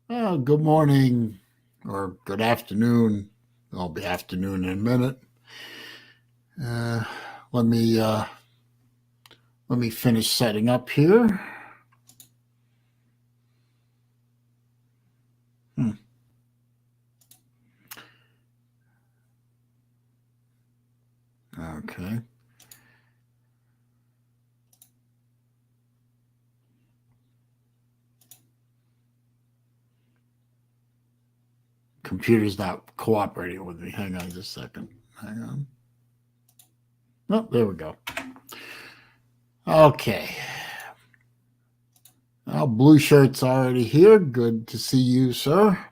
Good morning or good afternoon. It'll be afternoon in a minute. Uh, let me finish setting up here. Hmm. Okay. Computer's not cooperating with me. Hang on just a second. Hang on. Oh, there we go. Okay. Well, Blue Shirt's already here. Good to see you, sir.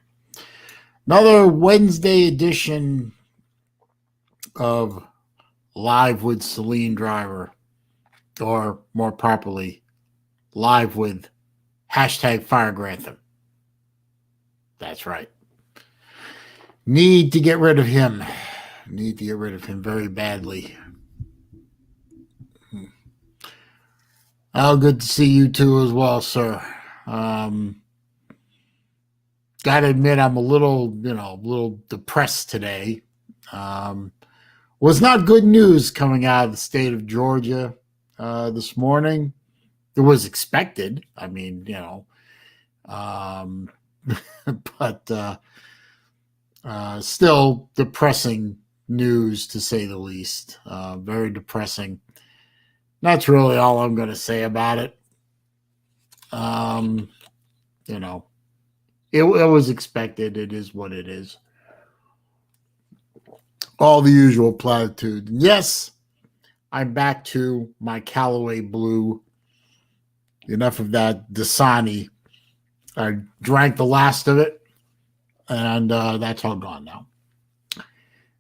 Another Wednesday edition of Live with SaleenDriver, or more properly, Live with hashtag Fire Grantham. That's right. Need to get rid of him. Need to get rid of him very badly. Oh, good to see you too as well, sir. Gotta admit, I'm a little depressed today. Um, was not good news coming out of the state of Georgia this morning. It was expected. I mean, but still depressing news to say the least. Very depressing. That's really all I'm going to say about it. Um, you know, it was expected. It is what it is. All the usual platitude. Yes, I'm back to my Callaway Blue. Enough of that Dasani. I drank the last of it, and that's all gone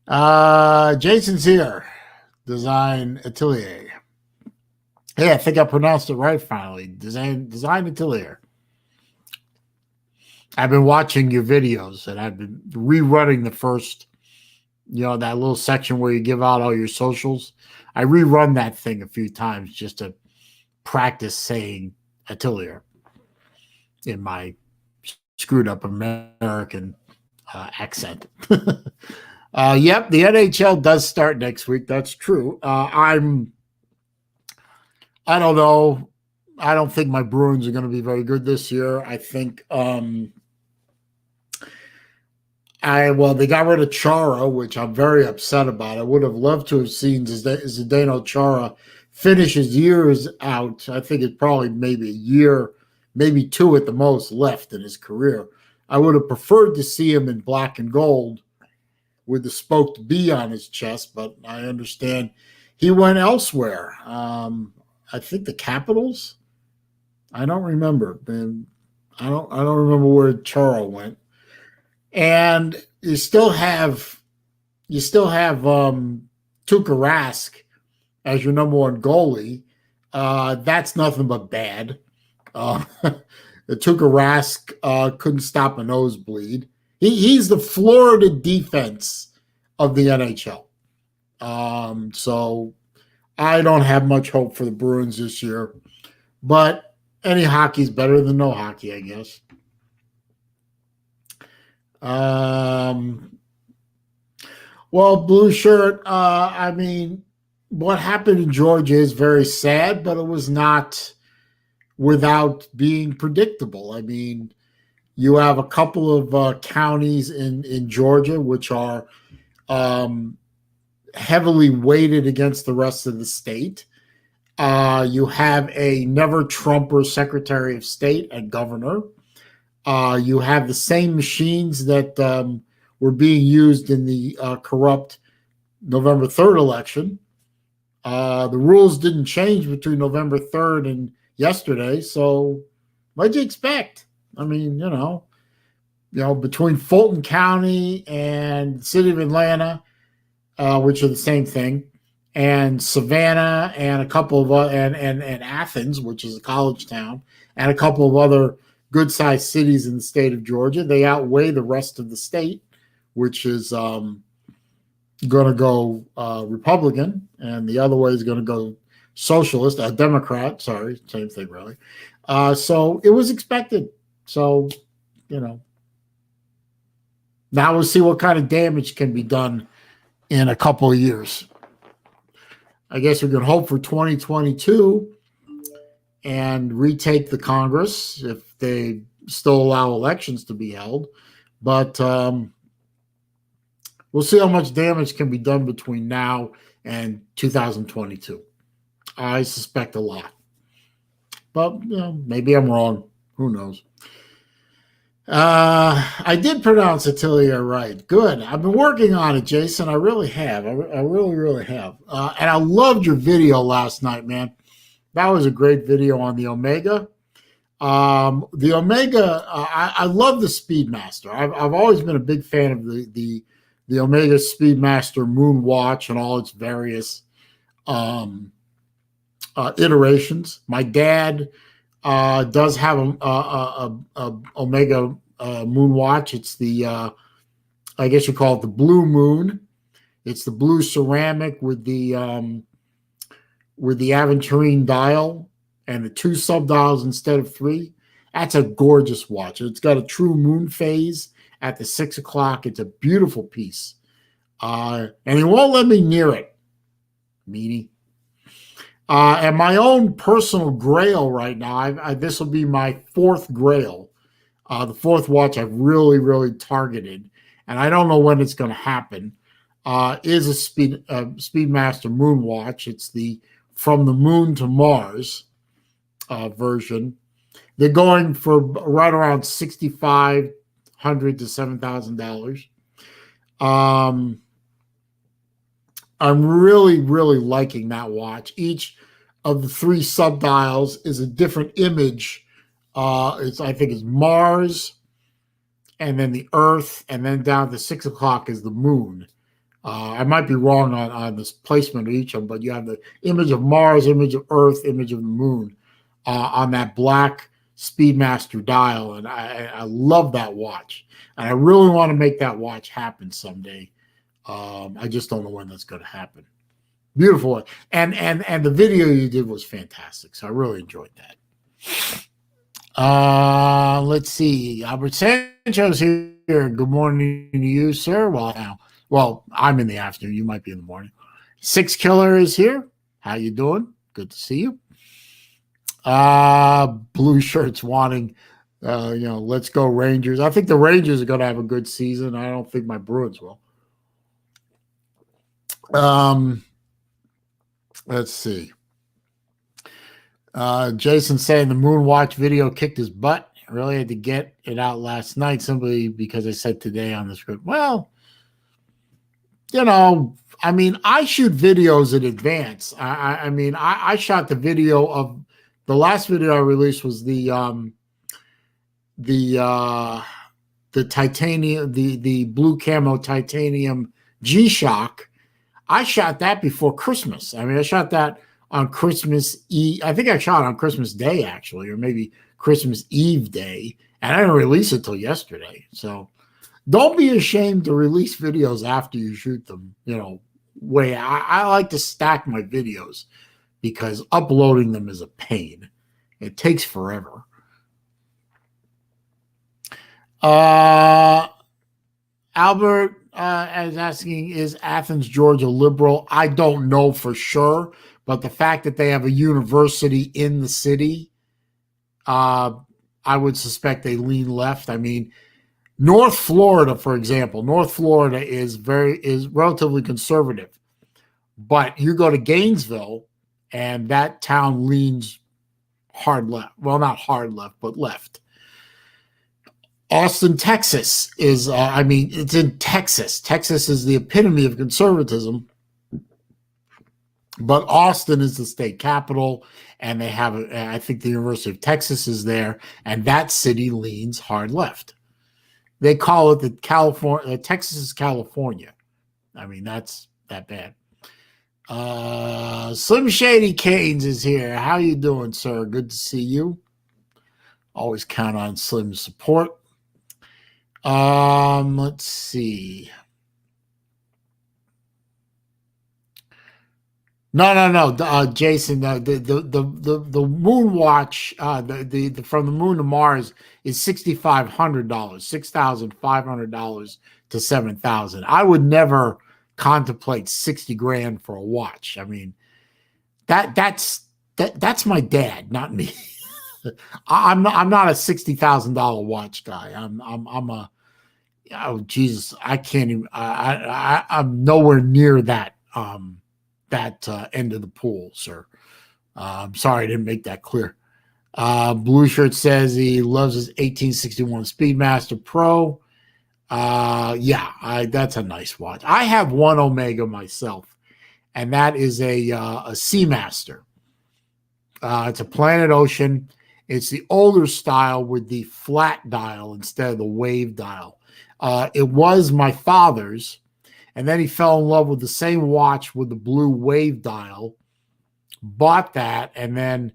now. Jason's here. Design Atelier. Hey, I think I pronounced it right finally. Design Atelier. I've been watching your videos and I've been rerunning the first, that little section where you give out all your socials. I rerun that thing a few times just to practice saying Atelier in my screwed up American accent. Yep, the NHL does start next week. That's true. I don't know. I don't think my Bruins are going to be very good this year. I think they got rid of Chara, which I'm very upset about. I would have loved to have seen Zdeno Chara finish his years out. I think it's probably maybe a year, maybe two at the most left in his career. I would have preferred to see him in black and gold with the spoked B on his chest, but I understand he went elsewhere. I think the Capitals. I don't remember. I don't remember where Chara went. And you still have Tuukka Rask as your number one goalie. That's nothing but bad. The Tuukka Rask couldn't stop a nosebleed. He's the Florida defense of the NHL. So I don't have much hope for the Bruins this year, but any hockey's better than no hockey, I guess. Well, Blue Shirt, I mean, what happened in Georgia is very sad, but it was not without being predictable. I mean, you have a couple of counties in Georgia which are heavily weighted against the rest of the state. You have a never Trumper Secretary of State and governor. You have the same machines that were being used in the corrupt November 3rd election. The rules didn't change between November 3rd and yesterday, so what'd you expect? I mean, between Fulton County and the city of Atlanta, which are the same thing, and Savannah and a couple of and Athens, which is a college town, and a couple of other good-sized cities in the state of Georgia, they outweigh the rest of the state, which is going to go Republican, and the other way is going to go socialist, Democrat. Sorry, same thing, really. So it was expected. So, now we'll see what kind of damage can be done in a couple of years. I guess we can hope for 2022 and retake the Congress if they still allow elections to be held. But we'll see how much damage can be done between now and 2022. I suspect a lot. But maybe I'm wrong. Who knows? I did pronounce Attilia right. Good. I've been working on it, Jason. I really have. I really, really have. And I loved your video last night, man. That was a great video on the Omega. The Omega, I love the Speedmaster. I've always been a big fan of the Omega Speedmaster Moon Watch and all its various iterations. My dad does have a Omega Moon Watch. It's the I guess you call it the Blue Moon. It's the blue ceramic with the aventurine dial and the 2 subdials instead of 3. That's a gorgeous watch. It's got a true moon phase at the 6 o'clock. It's a beautiful piece. And he won't let me near it, meanie. And my own personal grail right now, this will be my 4th grail, the 4th watch I've really, really targeted, and I don't know when it's going to happen, is a Speedmaster Moon Watch. It's the From the Moon to Mars version. They're going for right around $6,500 to $7,000. I'm really, really liking that watch. Each of the 3 subdials is a different image. I think it's Mars, and then the Earth, and then down to 6 o'clock is the Moon. I might be wrong on this placement of each of them, but you have the image of Mars, image of Earth, image of the Moon on that black Speedmaster dial, and I love that watch. And I really want to make that watch happen someday. I just don't know when that's going to happen. Beautiful. And the video you did was fantastic. So I really enjoyed that. Let's see. Albert Sancho's here. Good morning to you, sir. Well, I'm in the afternoon. You might be in the morning. 6 Killer is here. How you doing? Good to see you. Blue shirts wanting, let's go Rangers. I think the Rangers are going to have a good season. I don't think my Bruins will. Let's see. Jason saying the Moonwatch video kicked his butt. I really had to get it out last night simply because I said today on the script. Well, I shoot videos in advance. I shot the video of the last video I released was the titanium, the blue camo titanium G-Shock. I shot that before Christmas. I shot that on Christmas Eve. I think I shot on Christmas Day, actually, or maybe Christmas Eve day. And I didn't release it till yesterday. So don't be ashamed to release videos after you shoot them. I like to stack my videos because uploading them is a pain. It takes forever. Albert is asking, is Athens, Georgia liberal? I don't know for sure, but the fact that they have a university in the city, I would suspect they lean left. North Florida, for example, is relatively conservative, but you go to Gainesville and that town leans hard left. Well, not hard left, but left. Austin, Texas is, it's in Texas. Texas is the epitome of conservatism, but Austin is the state capital, and they have, I think the University of Texas is there, and that city leans hard left. They call it Texas is California. That's that bad. Slim Shady Canes is here. How you doing, sir? Good to see you. Always count on Slim's support. Let's see. No. Jason, the moon watch, the from the moon to Mars is $6,500, $6,500 to 7,000. I would never contemplate 60 grand for a watch. I mean, that's my dad, not me. I'm not a $60,000 watch guy. I'm a oh Jesus, I can't even. I'm nowhere near that end of the pool, sir. I'm sorry I didn't make that clear. Blue Shirt says he loves his 1861 Speedmaster Pro. Yeah, that's a nice watch. I have one Omega myself, and that is a Seamaster. It's a Planet Ocean. It's the older style with the flat dial instead of the wave dial. It was my father's, and then he fell in love with the same watch with the blue wave dial, bought that, and then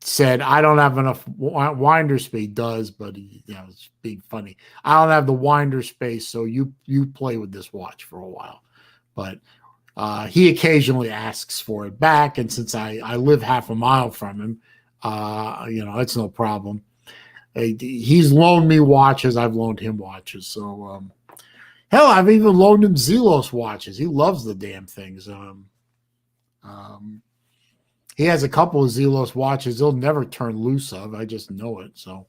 said, I don't have enough winder space. He does, but it's being funny. I don't have the winder space, so you play with this watch for a while. But he occasionally asks for it back, and since I live half a mile from him, it's no problem. He's loaned me watches. I've loaned him watches. So, hell, I've even loaned him Zelos watches. He loves the damn things. He has a couple of Zelos watches he'll never turn loose of. I just know it. So,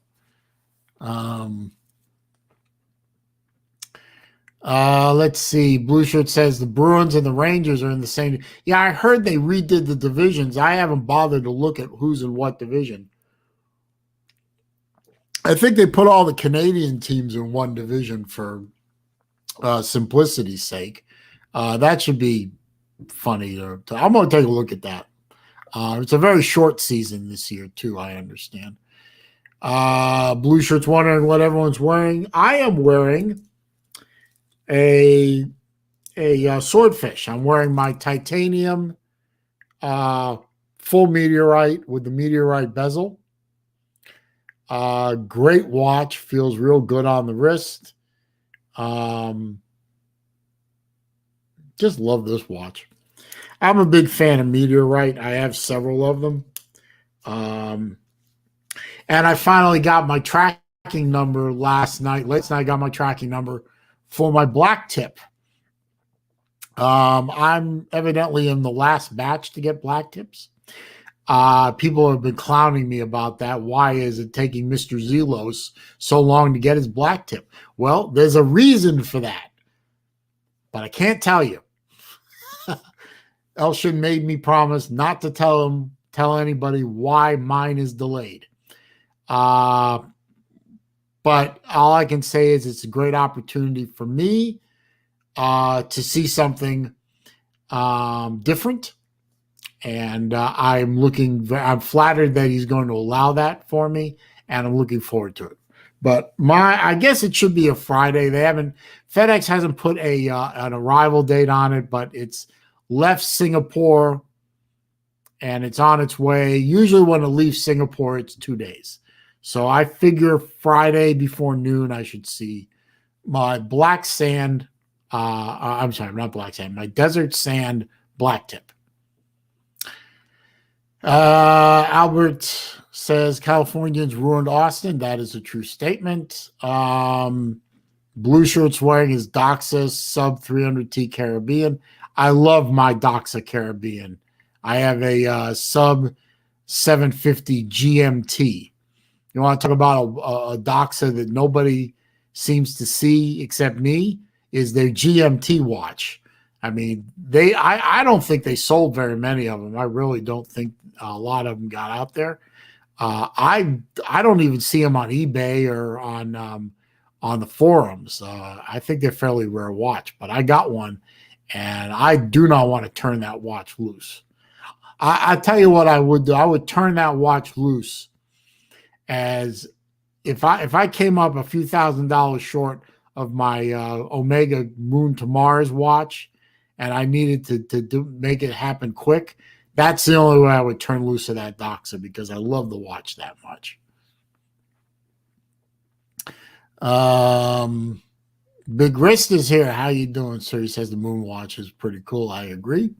let's see. Blue Shirt says the Bruins and the Rangers are in the same. Yeah, I heard they redid the divisions. I haven't bothered to look at who's in what division. I think they put all the Canadian teams in one division for simplicity's sake. That should be funny. I'm going to take a look at that. It's a very short season this year, too, I understand. Blue Shirt's wondering what everyone's wearing. I am wearing a swordfish. I'm wearing my titanium full meteorite with the meteorite bezel. Great watch. Feels real good on the wrist. Just love this watch. I'm a big fan of meteorite. I have several of them. And I finally got my tracking number last night. Last night I got my tracking number for my black tip. I'm evidently in the last batch to get black tips. People have been clowning me about that. Why is it taking Mr. Zelos so long to get his black tip? Well, there's a reason for that, but I can't tell you. Elshin made me promise not to tell anybody why mine is delayed. But all I can say is it's a great opportunity for me to see something different. And I'm flattered that he's going to allow that for me, and I'm looking forward to it. But I guess it should be a Friday. FedEx hasn't put an arrival date on it, but it's left Singapore and it's on its way. Usually when it leaves Singapore, it's 2 days. So I figure Friday before noon, I should see my black sand. I'm sorry, not black sand, my desert sand black tip. Albert says Californians ruined Austin. That is a true statement. Blue Shirt's wearing his Doxa sub 300T Caribbean. I love my Doxa Caribbean. I have a sub 750 GMT. You want to talk about a Doxa that nobody seems to see except me? Is their GMT watch. I mean, I don't think they sold very many of them. I really don't think a lot of them got out there. I don't even see them on eBay or on the forums. I think they're fairly rare watch, but I got one, and I do not want to turn that watch loose. I tell you what I would do. I would turn that watch loose as if I came up a few $1,000s short of my Omega Moon to Mars watch, and I needed to make it happen quick. That's the only way I would turn loose of that Doxa, because I love the watch that much. Big Wrist is here. How you doing, sir? He says the moon watch is pretty cool. I agree.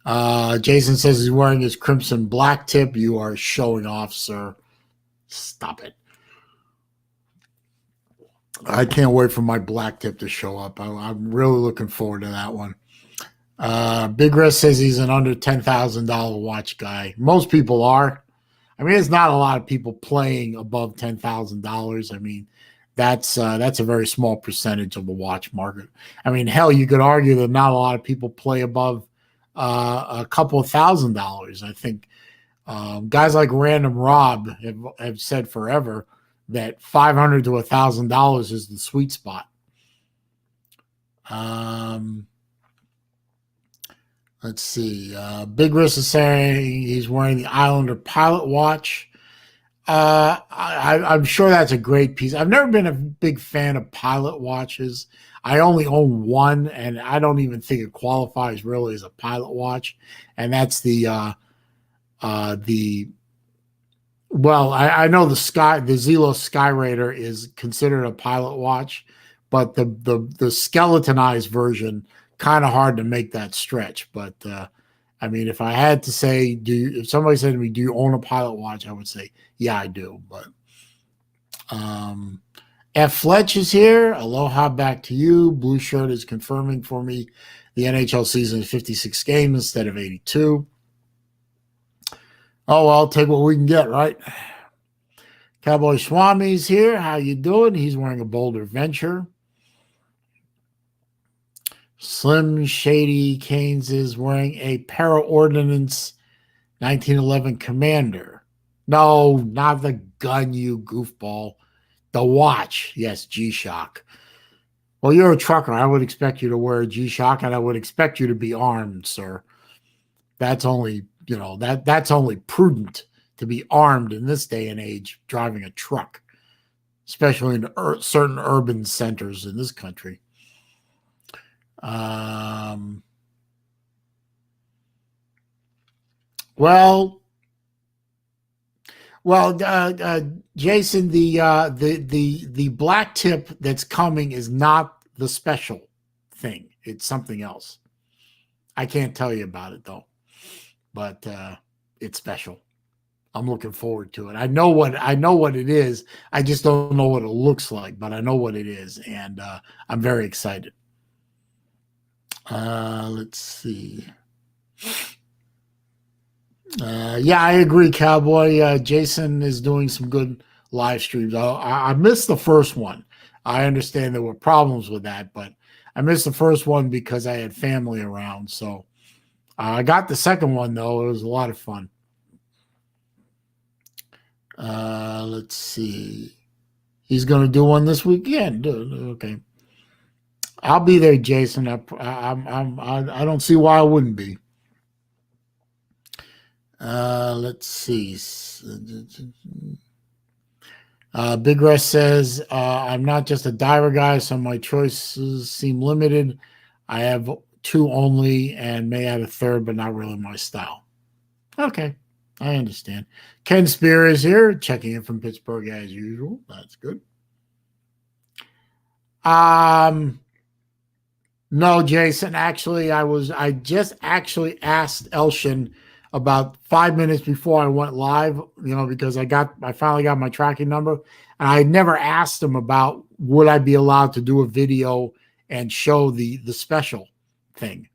Jason says he's wearing his crimson black tip. You are showing off, sir. Stop it. I can't wait for my black tip to show up. I'm really looking forward to that one. Big Wrist says he's an under $10,000 watch guy. Most people are. I mean, there's not a lot of people playing above $10,000. I mean, that's a very small percentage of the watch market. I mean, hell, you could argue that not a lot of people play above a couple of $1,000s. I think guys like Random Rob have said forever that $500 to $1,000 is the sweet spot. Let's see. Big Riss is saying he's wearing the Islander Pilot watch. I'm sure that's a great piece. I've never been a big fan of Pilot watches. I only own one, and I don't even think it qualifies really as a Pilot watch. And that's the well, I know the Zelo Skyraider is considered a Pilot watch, but the skeletonized version, kind of hard to make that stretch. But I mean, if I had to say, if somebody said to me, "Do you own a Pilot watch?" I would say, "Yeah, I do." But F. Fletch is here. Aloha back to you. Blue Shirt is confirming for me the NHL season is 56 games instead of 82. Oh, well, take what we can get, right? Cowboy Swami's here. How you doing? He's wearing a Boulder Venture. Slim Shady Canes is wearing a Para-Ordnance 1911 Commander. No, not the gun, you goofball. The watch. Yes, G-Shock. Well, you're a trucker. I would expect you to wear a G-Shock, and I would expect you to be armed, sir. That's only, that's only prudent to be armed in this day and age driving a truck, especially in certain urban centers in this country. Jason, the black tip that's coming is not the special thing. It's something else. I can't tell you about it though, but it's special. I'm looking forward to it. I know what it is. I just don't know what it looks like, but I know what it is, and I'm very excited. Let's see. Yeah, I agree, Cowboy. Jason is doing some good live streams. I missed the first one. I understand there were problems with that, but I missed the first one because I had family around. So I got the second one, though. It was a lot of fun. Let's see. He's going to do one this weekend. Okay. I'll be there, Jason. I don't see why I wouldn't be. Let's see. Big Rush says, I'm not just a diver guy, so my choices seem limited. I have two only and may add a third, but not really my style. Okay, I understand. Ken Spear is here, checking in from Pittsburgh as usual. That's good. No, Jason. Actually, I just actually asked Elshin about 5 minutes before I went live, because I finally got my tracking number, and I never asked him about would I be allowed to do a video and show the special thing.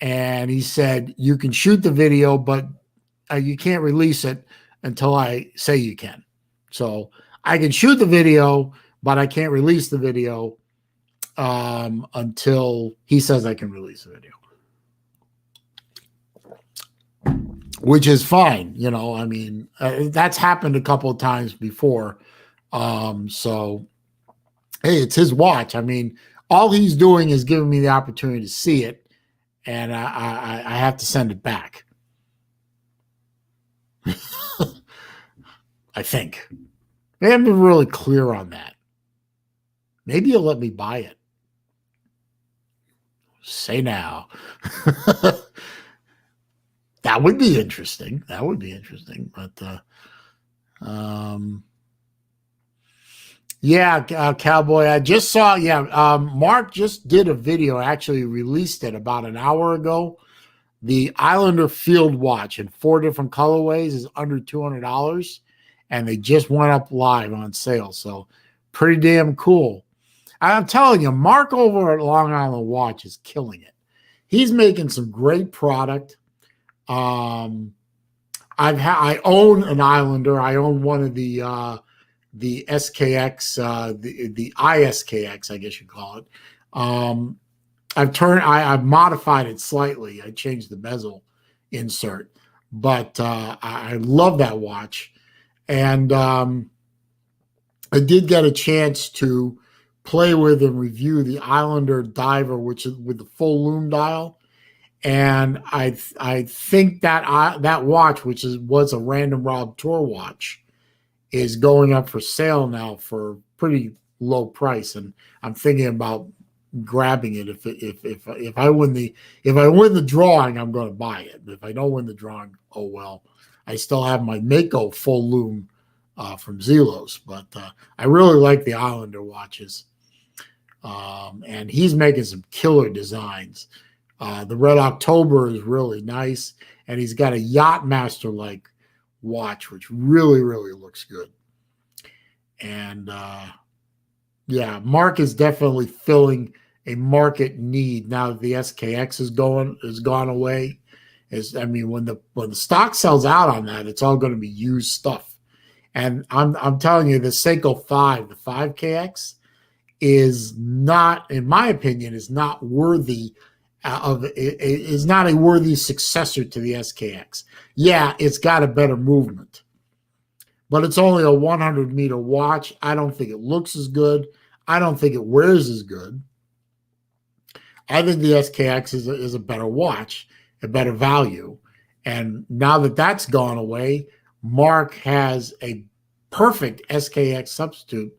And he said, you can shoot the video, but you can't release it until I say you can. So I can shoot the video, but I can't release the video until he says I can release the video, which is fine. I mean, that's happened a couple of times before. So, hey, it's his watch. I mean, all he's doing is giving me the opportunity to see it, and I have to send it back. I think. They haven't been really clear on that. Maybe you'll let me buy it. Say now. That would be interesting. But Yeah, Cowboy. I just saw. Yeah, Mark just did a video. Actually, released it about an hour ago. The Islander Field Watch in 4 different colorways is under $200, and they just went up live on sale. So, pretty damn cool. I'm telling you, Mark over at Long Island Watch is killing it. He's making some great product. Um, I own an Islander. I own one of the SKX, the ISKX, I guess you call it. I've modified it slightly. I changed the bezel insert, but I love that watch, and I did get a chance to play with and review the Islander Diver, which is with the full lume dial. And I think that that watch, which was a Random Rob Tour watch, is going up for sale now for pretty low price, and I'm thinking about grabbing it. If I win the drawing, I'm going to buy it. But if I don't win the drawing, oh well. I still have my Mako full lume from Zelos, but I really like the Islander watches, and he's making some killer designs. The Red October is really nice, and he's got a Yachtmaster like watch, which really, really looks good. And yeah, Mark is definitely filling a market need now that the SKX has gone away. I mean, when the stock sells out on that, it's all going to be used stuff. And I'm telling you, the Seiko 5, the 5KX, is not, in my opinion, is not worthy is not a worthy successor to the SKX. Yeah, it's got a better movement, but it's only a 100-meter watch. I don't think it looks as good. I don't think it wears as good. I think the SKX is a better watch, a better value. And now that that's gone away, Mark has a perfect SKX substitute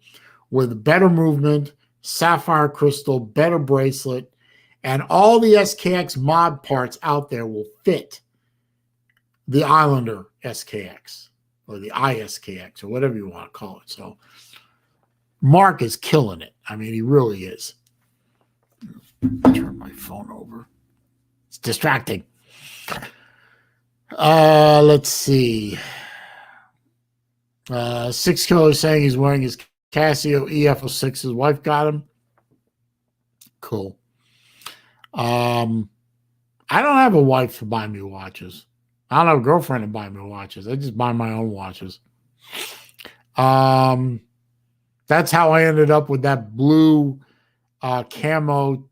with better movement, sapphire crystal, better bracelet, and all the SKX mod parts out there will fit the Islander SKX or the ISKX or whatever you want to call it. So Mark is killing it. I mean, he really is. Turn my phone over. It's distracting. Let's see. 6 Killer saying he's wearing his Casio EF06. His wife got him. Cool. I don't have a wife to buy me watches. I don't have a girlfriend to buy me watches. I just buy my own watches. That's how I ended up with that blue camo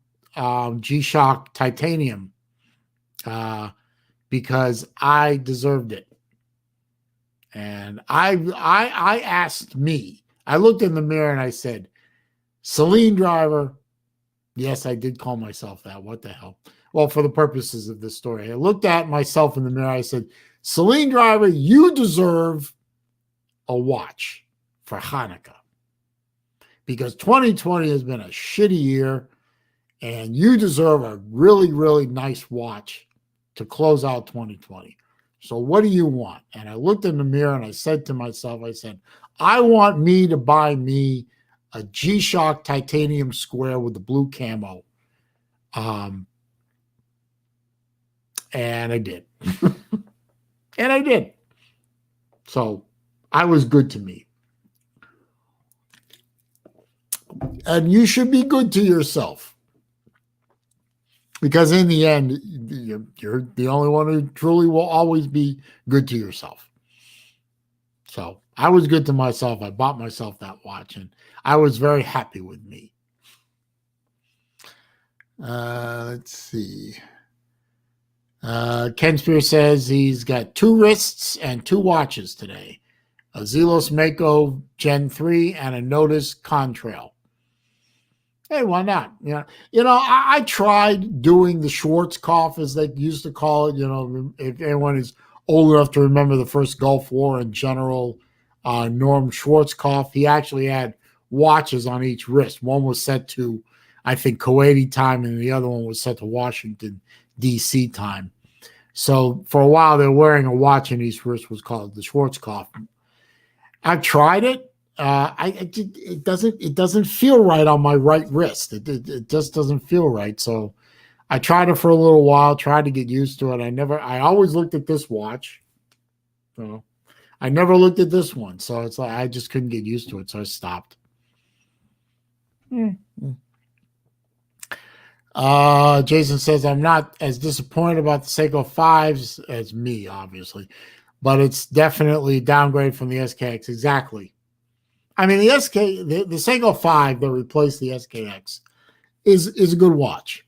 G-Shock titanium, because I deserved it. And I asked me. I looked in the mirror and I said, SaleenDriver. Yes, I did call myself that. What the hell? Well, for the purposes of this story, I looked at myself in the mirror. I said, SaleenDriver, you deserve a watch for Hanukkah, because 2020 has been a shitty year, and you deserve a really, really nice watch to close out 2020. So what do you want? And I looked in the mirror and I said to myself, I said, I want me to buy me a G-Shock titanium square with the blue camo. And I did. And I did. So I was good to me. And you should be good to yourself, because in the end, you're the only one who truly will always be good to yourself. So I was good to myself. I bought myself that watch, and I was very happy with me. Let's see. Ken Spear says he's got 2 wrists and 2 watches today. A Zelos Mako Gen 3 and a Notice Contrail. Hey, why not? I tried doing the Schwarzkopf, as they used to call it. If anyone is old enough to remember the first Gulf War and General Norm Schwarzkopf, he actually had watches on each wrist. One was set to, I think, Kuwaiti time, and the other one was set to Washington, D.C. time. So for a while, they're wearing a watch in each wrist, was called the Schwarzkopf. I tried it. it doesn't feel right on my right wrist. It just doesn't feel right. So I tried it for a little while, tried to get used to it. I always looked at this watch. So I never looked at this one. So it's like I just couldn't get used to it. So I stopped. Jason says, I'm not as disappointed about the Seiko 5s as me, obviously, but it's definitely a downgrade from the SKX. Exactly. I mean, the Seiko 5 that replaced the SKX is a good watch.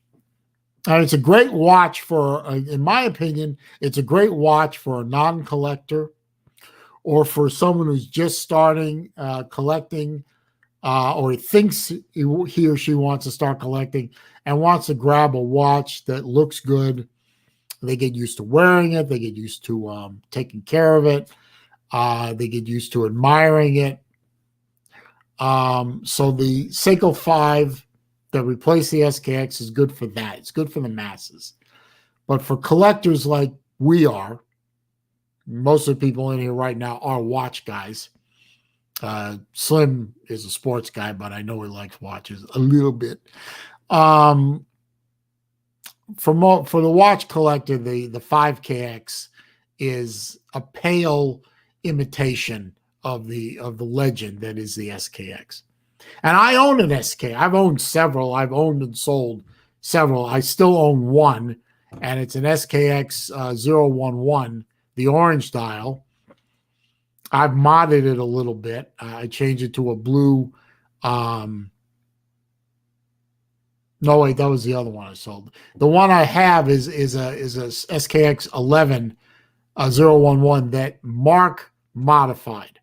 And it's a great watch for, in my opinion, it's a great watch for a non-collector or for someone who's just starting collecting or thinks he or she wants to start collecting and wants to grab a watch that looks good. They get used to wearing it. They get used to taking care of it. They get used to admiring it. So the Seiko 5 that replaced the SKX is good for that. It's good for the masses. But for collectors like we are, most of the people in here right now are watch guys. Slim is a sports guy, but I know he likes watches a little bit. For the watch collector, the 5KX is a pale imitation of the legend that is the SKX. And I own an SK. I've owned several. I've owned and sold several. I still own one, and it's an SKX 011, the orange dial. I've modded it a little bit. I changed it to a blue. No, wait, that was the other one I sold. The one I have is a SKX 11 011 that Mark modified.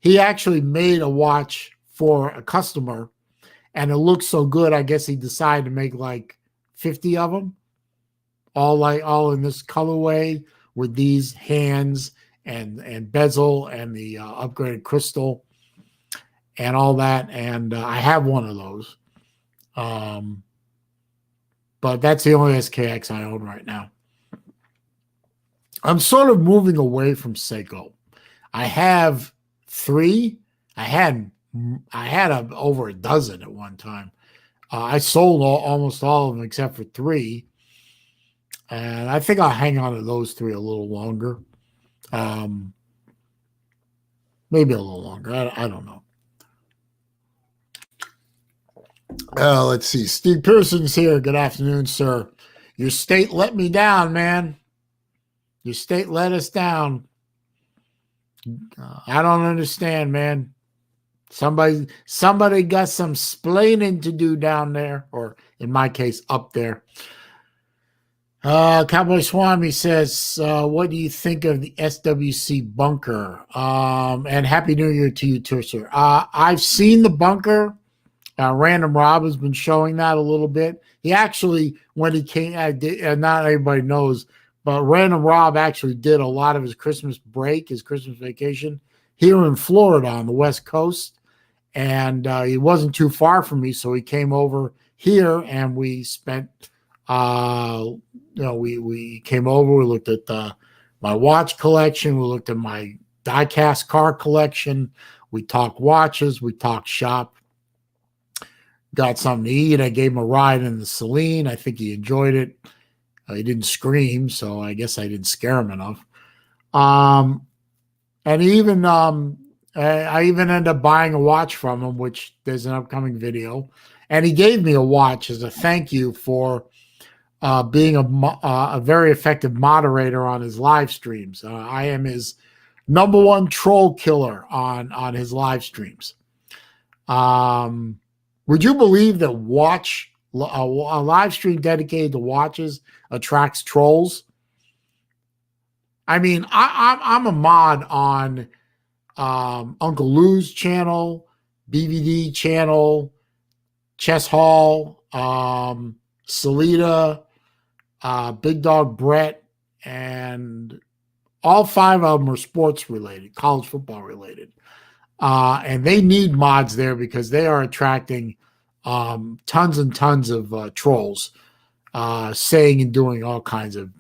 He actually made a watch for a customer, and it looked so good. I guess he decided to make like 50 of them, all in this colorway with these hands and bezel and the upgraded crystal and all that. And I have one of those. But that's the only SKX I own right now. I'm sort of moving away from Seiko. I have 3. I had over a dozen at one time. I sold almost all of them except for 3. And I think I'll hang on to those 3 a little longer. Maybe a little longer. I don't know. Let's see. Steve Pearson's here. Good afternoon, sir. Your state let me down, man. Your state let us down. I don't understand, man. Somebody got some splaining to do down there, or in my case, up there. Cowboy Swami says, what do you think of the SWC bunker? And Happy New Year to you too, sir. I've seen the bunker. Random Rob has been showing that a little bit. He actually, when he came, not everybody knows, but Random Rob actually did a lot of his Christmas break, his Christmas vacation here in Florida on the West Coast. And he wasn't too far from me, so he came over here and we spent, we came over, we looked at my watch collection, we looked at my die-cast car collection, we talked watches, we talked shop, got something to eat. I gave him a ride in the Saleen. I think he enjoyed it. He didn't scream, so I guess I didn't scare him enough. And even I even ended up buying a watch from him, which there's an upcoming video. And he gave me a watch as a thank you for being a very effective moderator on his live streams. I am his #1 troll killer on his live streams. Would you believe that a live stream dedicated to watches attracts trolls? I mean, I'm a mod on Uncle Lou's channel, BVD channel, Chess Hall, Salida, Big Dog Brett, and all 5 of them are sports related, college football related. And they need mods there because they are attracting tons and tons of trolls, saying and doing all kinds of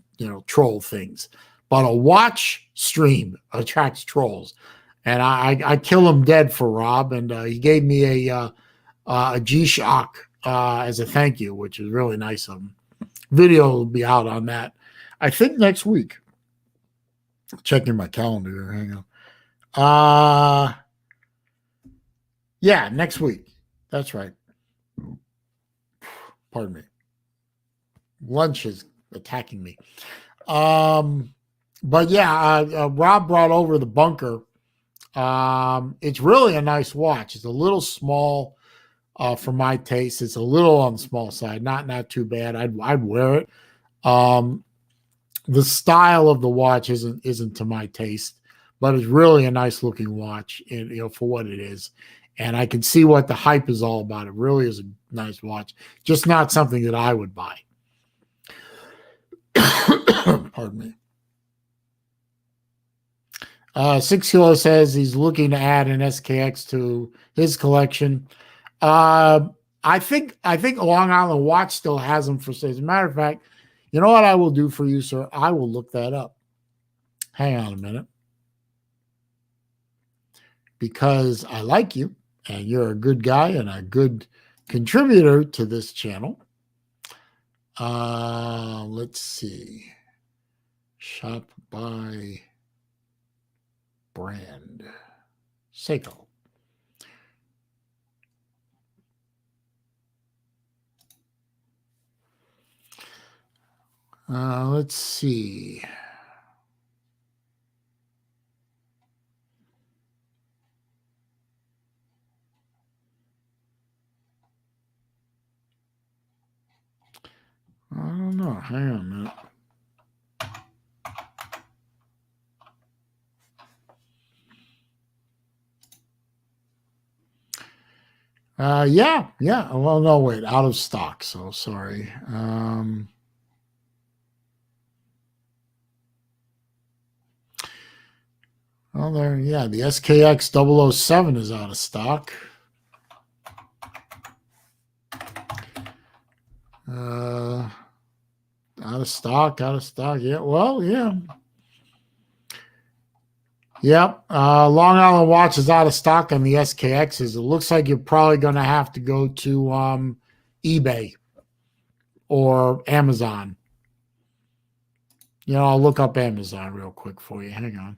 troll things. But a watch stream attracts trolls. And I kill him dead for Rob, and he gave me a G-Shock as a thank you, which is really nice of him. Video will be out on that, I think, next week. Checking my calendar here. Hang on. Yeah, next week. That's right. Pardon me. Lunch is attacking me. But yeah, Rob brought over the Bunker. It's really a nice watch. It's a little small for my taste. It's a little on the small side. Not too bad. I'd wear it. The style of the watch isn't to my taste, but it's really a nice looking watch, and for what it is. And I can see what the hype is all about. It really is a nice watch, just not something that I would buy. Pardon me. 6 Kilo says he's looking to add an SKX to his collection. I think Long Island Watch still has them for sale. As a matter of fact, you know what I will do for you, sir? I will look that up. Hang on a minute. Because I like you, and you're a good guy and a good contributor to this channel. Let's see. Shop by brand. Seiko. Let's see. I don't know. Hang on a minute. Yeah. Well, no, wait, out of stock. So sorry. Well, there, yeah, the SKX 007 is out of stock. Out of stock. Yeah, well, yeah. Yep. Long Island Watch is out of stock on the SKXs. It looks like you're probably going to have to go to eBay or Amazon. I'll look up Amazon real quick for you. Hang on.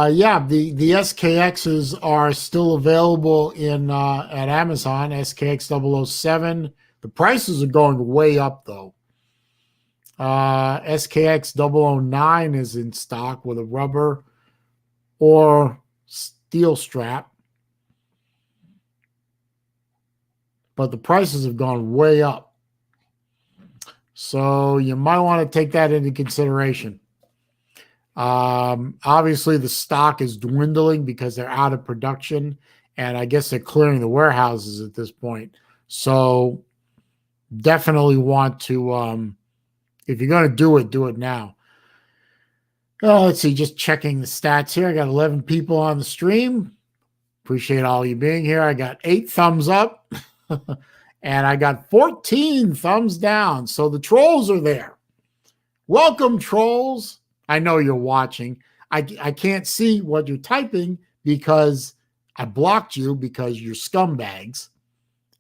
Yeah, the SKXs are still available at Amazon. SKX 007. The prices are going way up though. SKX 009 is in stock with a rubber or steel strap, but the prices have gone way up. So you might want to take that into consideration. Obviously the stock is dwindling because they're out of production, and I guess they're clearing the warehouses at this point. So definitely want to, if you're going to do it now. Oh, let's see, just checking the stats here. I got 11 people on the stream. Appreciate all you being here. I got 8 thumbs up and I got 14 thumbs down. So the trolls are there. Welcome, trolls. I know you're watching. I can't see what you're typing because I blocked you because you're scumbags,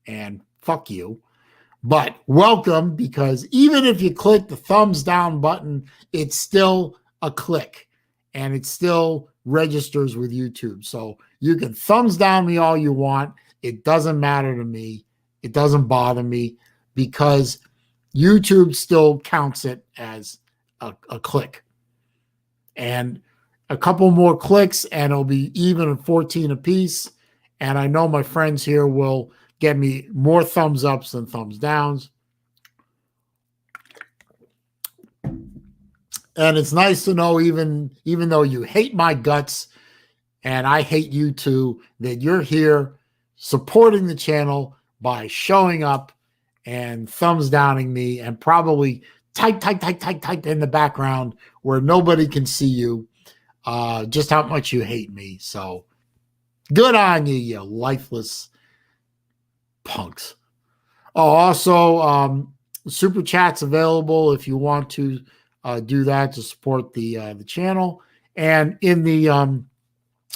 and fuck you. But welcome, because even if you click the thumbs down button, it's still a click and it still registers with YouTube. So you can thumbs down me all you want. It doesn't matter to me. It doesn't bother me because YouTube still counts it as a click. And a couple more clicks and it'll be even at 14 apiece. And I know my friends here will get me more thumbs ups than thumbs downs. And it's nice to know, even though you hate my guts and I hate you too, that you're here supporting the channel by showing up and thumbs downing me and probably type in the background where nobody can see you, just how much you hate me. So good on you, you lifeless punks. Oh, also, super chats available if you want to do that to support the channel. And in the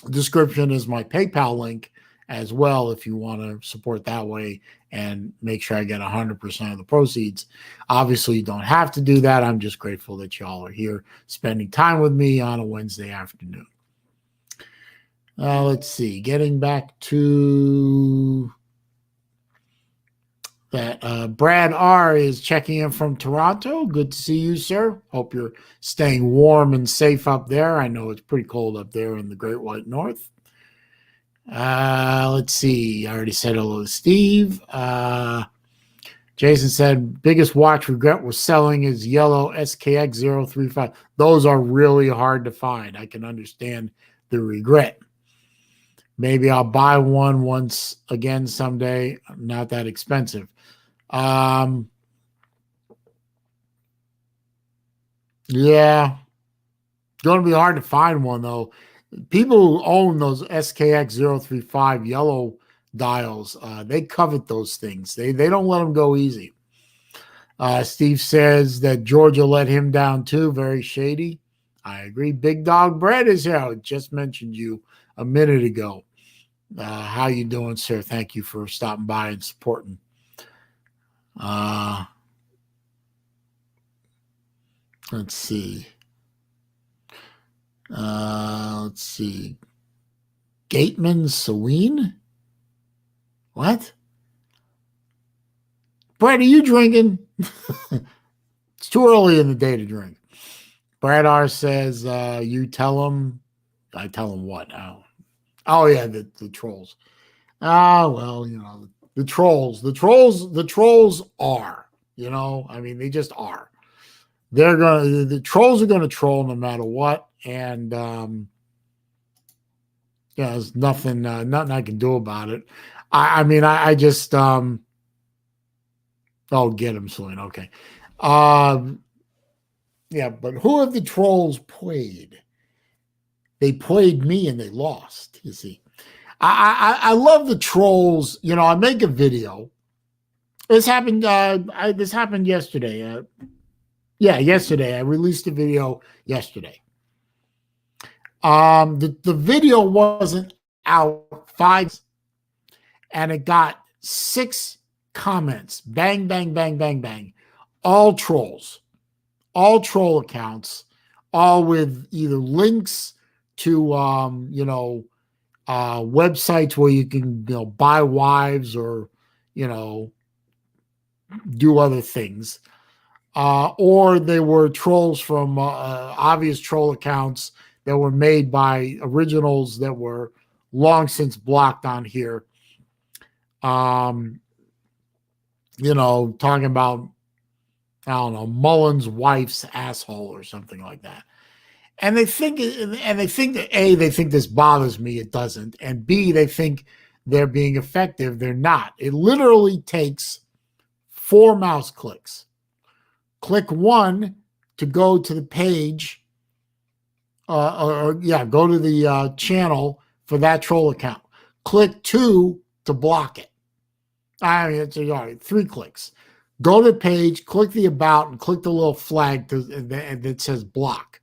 description is my PayPal link as well if you want to support that way and make sure I get 100% of the proceeds. Obviously, you don't have to do that. I'm just grateful that y'all are here spending time with me on a Wednesday afternoon. Let's see. Getting back to that, Brad R. is checking in from Toronto. Good to see you, sir. Hope you're staying warm and safe up there. I know it's pretty cold up there in the Great White North. Let's see. I already said hello to Steve. Jason said, biggest watch regret was selling his yellow SKX 035. Those are really hard to find. I can understand the regret. Maybe I'll buy one once again someday. Not that expensive. Yeah. Going to be hard to find one, though. People who own those SKX 035 yellow dials, they covet those things. They don't let them go easy. Steve says that Georgia let him down too. Very shady. I agree. Big Dog Bread is here. I just mentioned you a minute ago. How you doing, sir? Thank you for stopping by and supporting. Let's see. Gateman Saleen? What? Brad, are you drinking? It's too early in the day to drink. Brad R says, you tell him. I tell him what? Oh yeah, the trolls. Well, the trolls are, I mean, they just are. The trolls are gonna troll no matter what. And there's nothing I can do about it. I just oh, get him, Celine. Okay. Yeah, but who have the trolls played? They played me and they lost, you see. I love the trolls. I make a video. This happened yesterday. Yesterday. I released a video yesterday. The video wasn't out 5, and it got 6 comments. Bang, bang, bang, bang, bang. All trolls. All troll accounts. All with either links to websites where you can buy wives or do other things. Or they were trolls from obvious troll accounts that were made by originals that were long since blocked on here. Talking about, I don't know, Mullen's wife's asshole or something like that. And they think that A, they think this bothers me. It doesn't. And B, they think they're being effective. They're not. It literally takes 4 mouse clicks. Click 1 to go to the page, go to the channel for that troll account. Click 2 to block it. It's 3 clicks. Go to the page, click the about, and click the little flag that says block.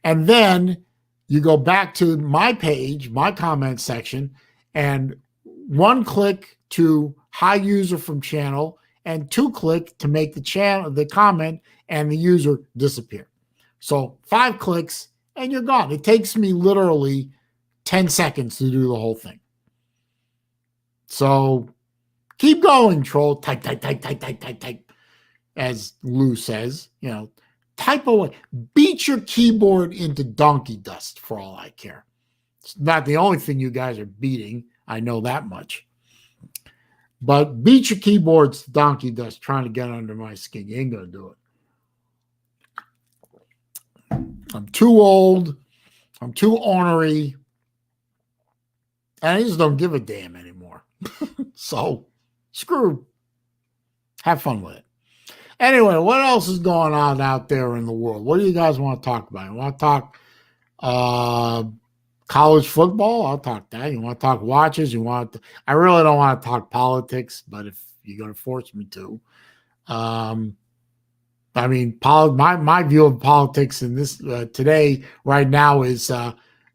And then you go back to my page, my comment section, and 1 click to hide user from channel, and 2 click to make the comment and the user disappear. So 5 clicks and you're gone. It takes me literally 10 seconds to do the whole thing. So keep going, troll. Type, as Lou says. Type away. Beat your keyboard into donkey dust for all I care. It's not the only thing you guys are beating. I know that much. But beat your keyboards to donkey dust trying to get under my skin. You ain't going to do it. I'm too old. I'm too ornery. And I just don't give a damn anymore. So, screw. Have fun with it. Anyway, what else is going on out there in the world? What do you guys want to talk about? You want to talk uh, college football? I'll talk that. You want to talk watches? I really don't want to talk politics, but if you're going to force me to, um, I mean, my view of politics in this today, right now, is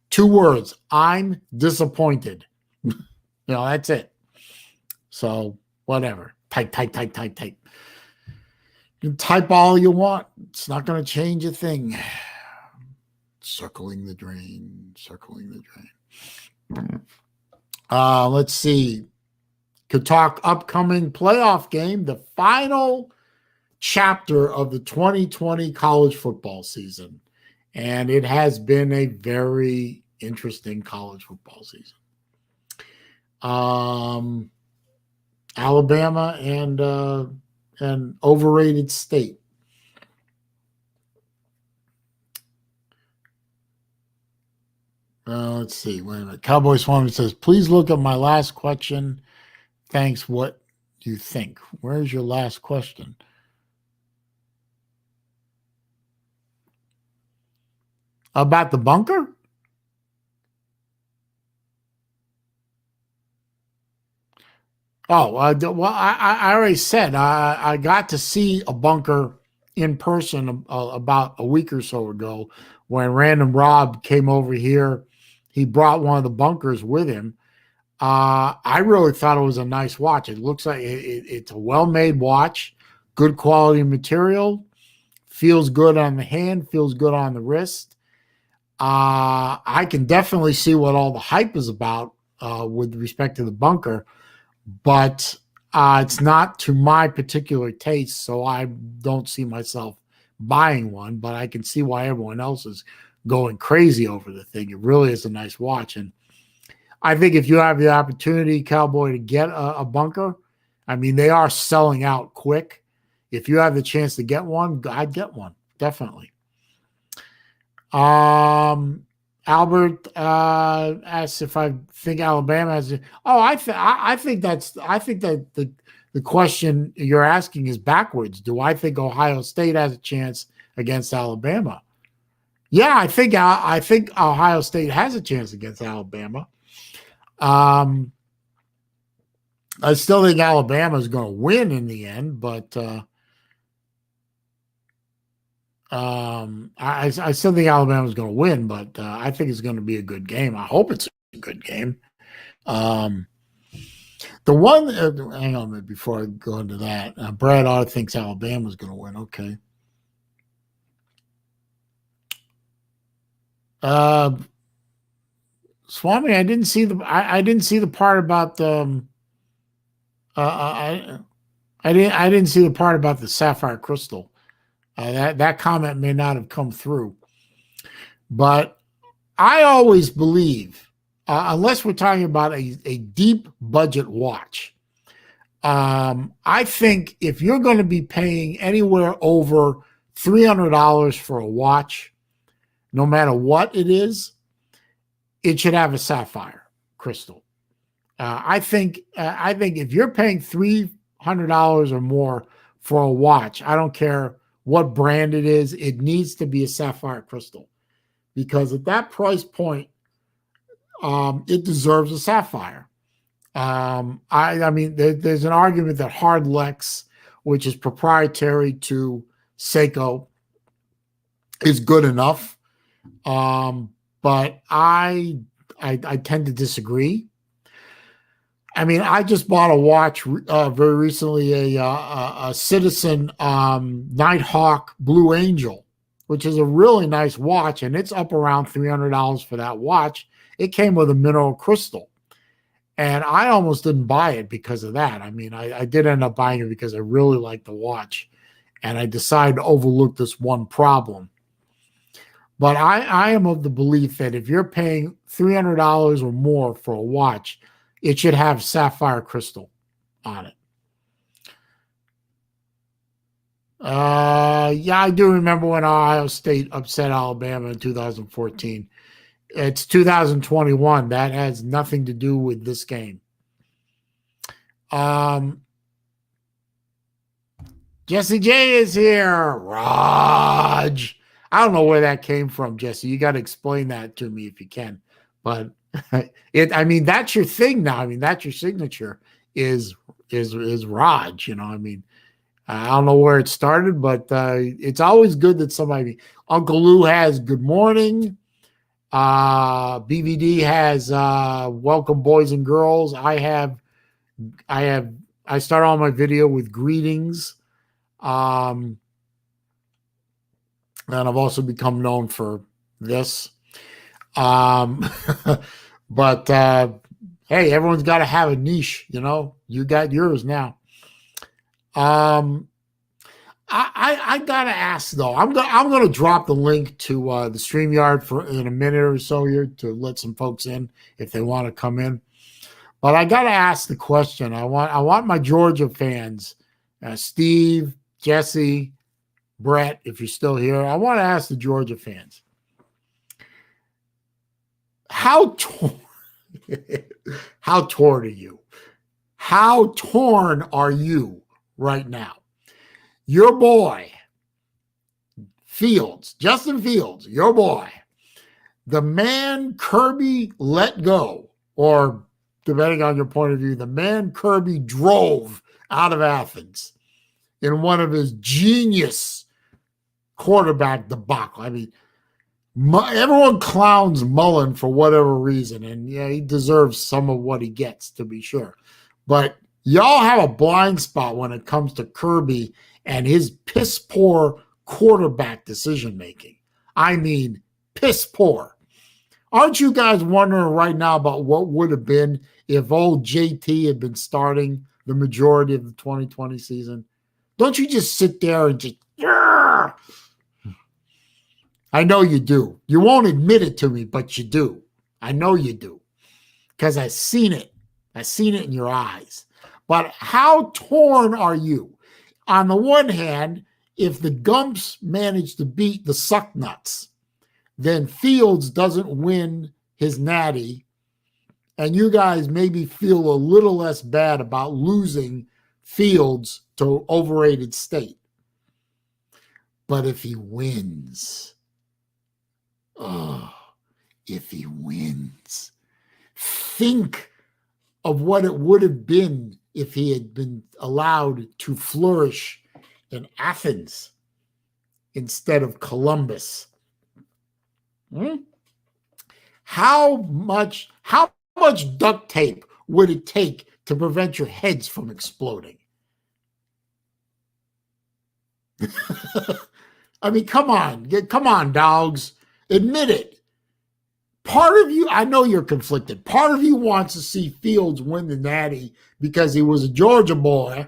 two words: I'm disappointed. That's it. So whatever. Type, type, type, type, type. You can type all you want. It's not going to change a thing. Circling the drain. Circling the drain. Let's see. Could talk upcoming playoff game, the final chapter of the 2020 college football season. And it has been a very interesting college football season. Alabama and an overrated state. Let's see. Wait a minute. Cowboy Swan says, please look at my last question. Thanks. What do you think? Where's your last question? About the bunker? Oh, well, I already said I got to see a bunker in person about a week or so ago when Random Rob came over here. He brought one of the bunkers with him. I really thought it was a nice watch. It looks like it's a well-made watch, good quality material, feels good on the hand, feels good on the wrist. I can definitely see what all the hype is about with respect to the bunker, but it's not to my particular taste, so I don't see myself buying one, but I can see why everyone else is going crazy over the thing. It really is a nice watch, and I think if you have the opportunity, Cowboy, to get a bunker, I mean, they are selling out quick. If you have the chance to get one, I'd get one, definitely. Albert asks if I think Alabama has. I think that the question you're asking is backwards. Do I think Ohio State has a chance against Alabama? Yeah, I think Ohio State has a chance against Alabama. I still think Alabama is going to win in the end, but I still think Alabama is going to win, but I think it's going to be a good game. I hope it's a good game. The one, hang on a minute before I go into that. Brad Otter thinks Alabama is going to win. Okay. Swami, I didn't see the part about the. I didn't see the part about the sapphire crystal. That comment may not have come through, but I always believe, unless we're talking about a deep budget watch, I think if you're going to be paying anywhere over $300 for a watch, no matter what it is, it should have a sapphire crystal. I think if you're paying $300 or more for a watch, I don't care what brand it is, it needs to be a sapphire crystal, because at that price point, it deserves a sapphire. I mean, there's an argument that Hard Lex, which is proprietary to Seiko, is good enough, but I tend to disagree. I mean, I just bought a watch very recently, a Citizen Nighthawk Blue Angel, which is a really nice watch, and it's up around $300 for that watch. It came with a mineral crystal, and I almost didn't buy it because of that. I mean, I did end up buying it because I really liked the watch, and I decided to overlook this one problem. But I am of the belief that if you're paying $300 or more for a watch, it should have sapphire crystal on it. Yeah, I do remember when Ohio State upset Alabama in 2014. It's 2021. That has nothing to do with this game. Jesse J is here. Raj. I don't know where that came from, Jesse. You got to explain that to me if you can. But I mean, that's your thing now. I mean, that's your signature is Raj. You know, I mean, I don't know where it started, but it's always good that somebody. Uncle Lou has good morning. BVD has welcome boys and girls. I start all my video with greetings. And I've also become known for this. But hey, everyone's got to have a niche, you know. You got yours now. I gotta ask though. I'm gonna drop the link to the StreamYard for in a minute or so here to let some folks in if they want to come in. But I gotta ask the question. I want my Georgia fans, Steve, Jesse, Brett, if you're still here. I want to ask the Georgia fans, how torn are you? How torn are you right now? Your boy, Fields, Justin Fields, your boy, the man Kirby let go, or depending on your point of view, the man Kirby drove out of Athens in one of his genius quarterback debacle. I mean, everyone clowns Mullen for whatever reason, and yeah, he deserves some of what he gets, to be sure. But y'all have a blind spot when it comes to Kirby and his piss poor quarterback decision making. I mean, piss poor. Aren't you guys wondering right now about what would have been if old JT had been starting the majority of the 2020 season? Don't you just sit there and just, yeah. I know you do. You won't admit it to me, but you do. I know you do. Because I've seen it. I've seen it in your eyes. But how torn are you? On the one hand, if the Gumps manage to beat the Sucknuts, then Fields doesn't win his natty, and you guys maybe feel a little less bad about losing Fields to overrated State. But if he wins, if he wins, think of what it would have been if he had been allowed to flourish in Athens instead of Columbus. How much duct tape would it take to prevent your heads from exploding? I mean, come on, dogs. Admit it. Part of you, I know you're conflicted. Part of you wants to see Fields win the natty because he was a Georgia boy,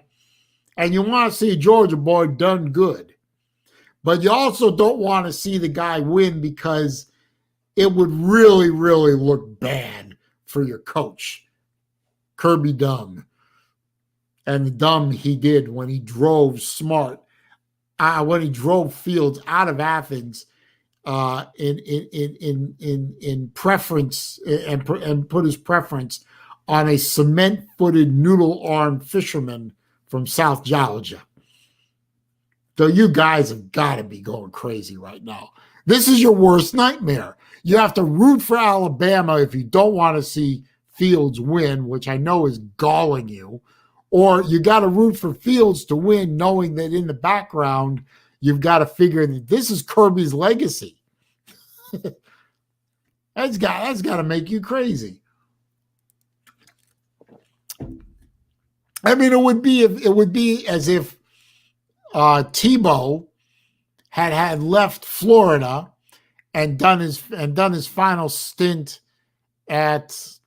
and you want to see a Georgia boy done good. But you also don't want to see the guy win because it would really, really look bad for your coach, Kirby Dumb, and the dumb he did when he drove Smart, when he drove Fields out of Athens in preference and put his preference on a cement-footed, noodle-armed fisherman from South Georgia. So you guys have got to be going crazy right now. This is your worst nightmare. You have to root for Alabama if you don't want to see Fields win, which I know is galling you, or you got to root for Fields to win, knowing that in the background you've got to figure that this is Kirby's legacy. That's got to make you crazy. I mean, it would be as if Tebow had left Florida and done his final stint at,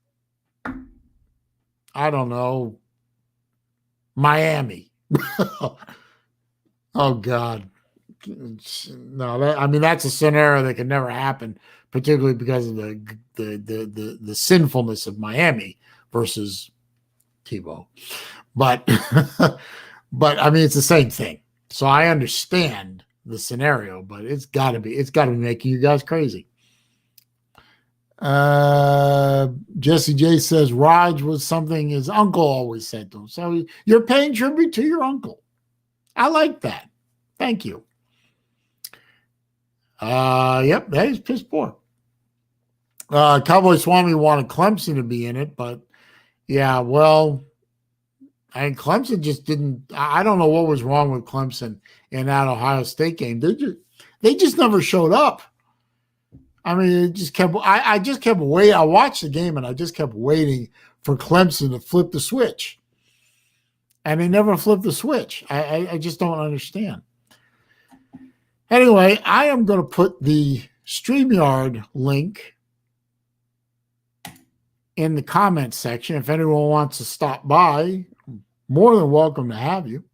I don't know, Miami. Oh God. No, I mean, that's a scenario that could never happen, particularly because of the sinfulness of Miami versus Tebow. But I mean, it's the same thing. So I understand the scenario, but it's got to be making you guys crazy. Jesse J says Raj was something his uncle always said to him. So you're paying tribute to your uncle. I like that. Thank you. Yep, that is piss poor. Cowboy Swami wanted Clemson to be in it, but yeah, well, Clemson just didn't. I don't know what was wrong with Clemson in that Ohio State game. They just never showed up. I mean, it just kept. I just kept waiting. I watched the game and I just kept waiting for Clemson to flip the switch, and they never flipped the switch. I just don't understand. Anyway, I am going to put the StreamYard link in the comments section. If anyone wants to stop by, more than welcome to have you.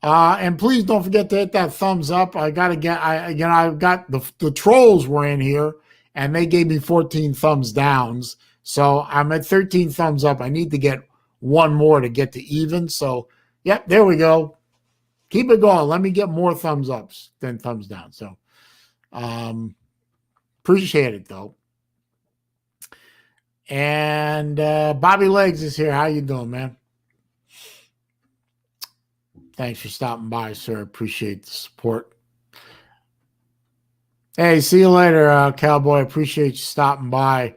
And please don't forget to hit that thumbs up. I got the trolls were in here and they gave me 14 thumbs downs. So I'm at 13 thumbs up. I need to get one more to get to even. So, yep, there we go. Keep it going. Let me get more thumbs ups than thumbs down. So, appreciate it though. And Bobby Legs is here. How you doing, man? Thanks for stopping by, sir. Appreciate the support. Hey, see you later, Cowboy. Appreciate you stopping by.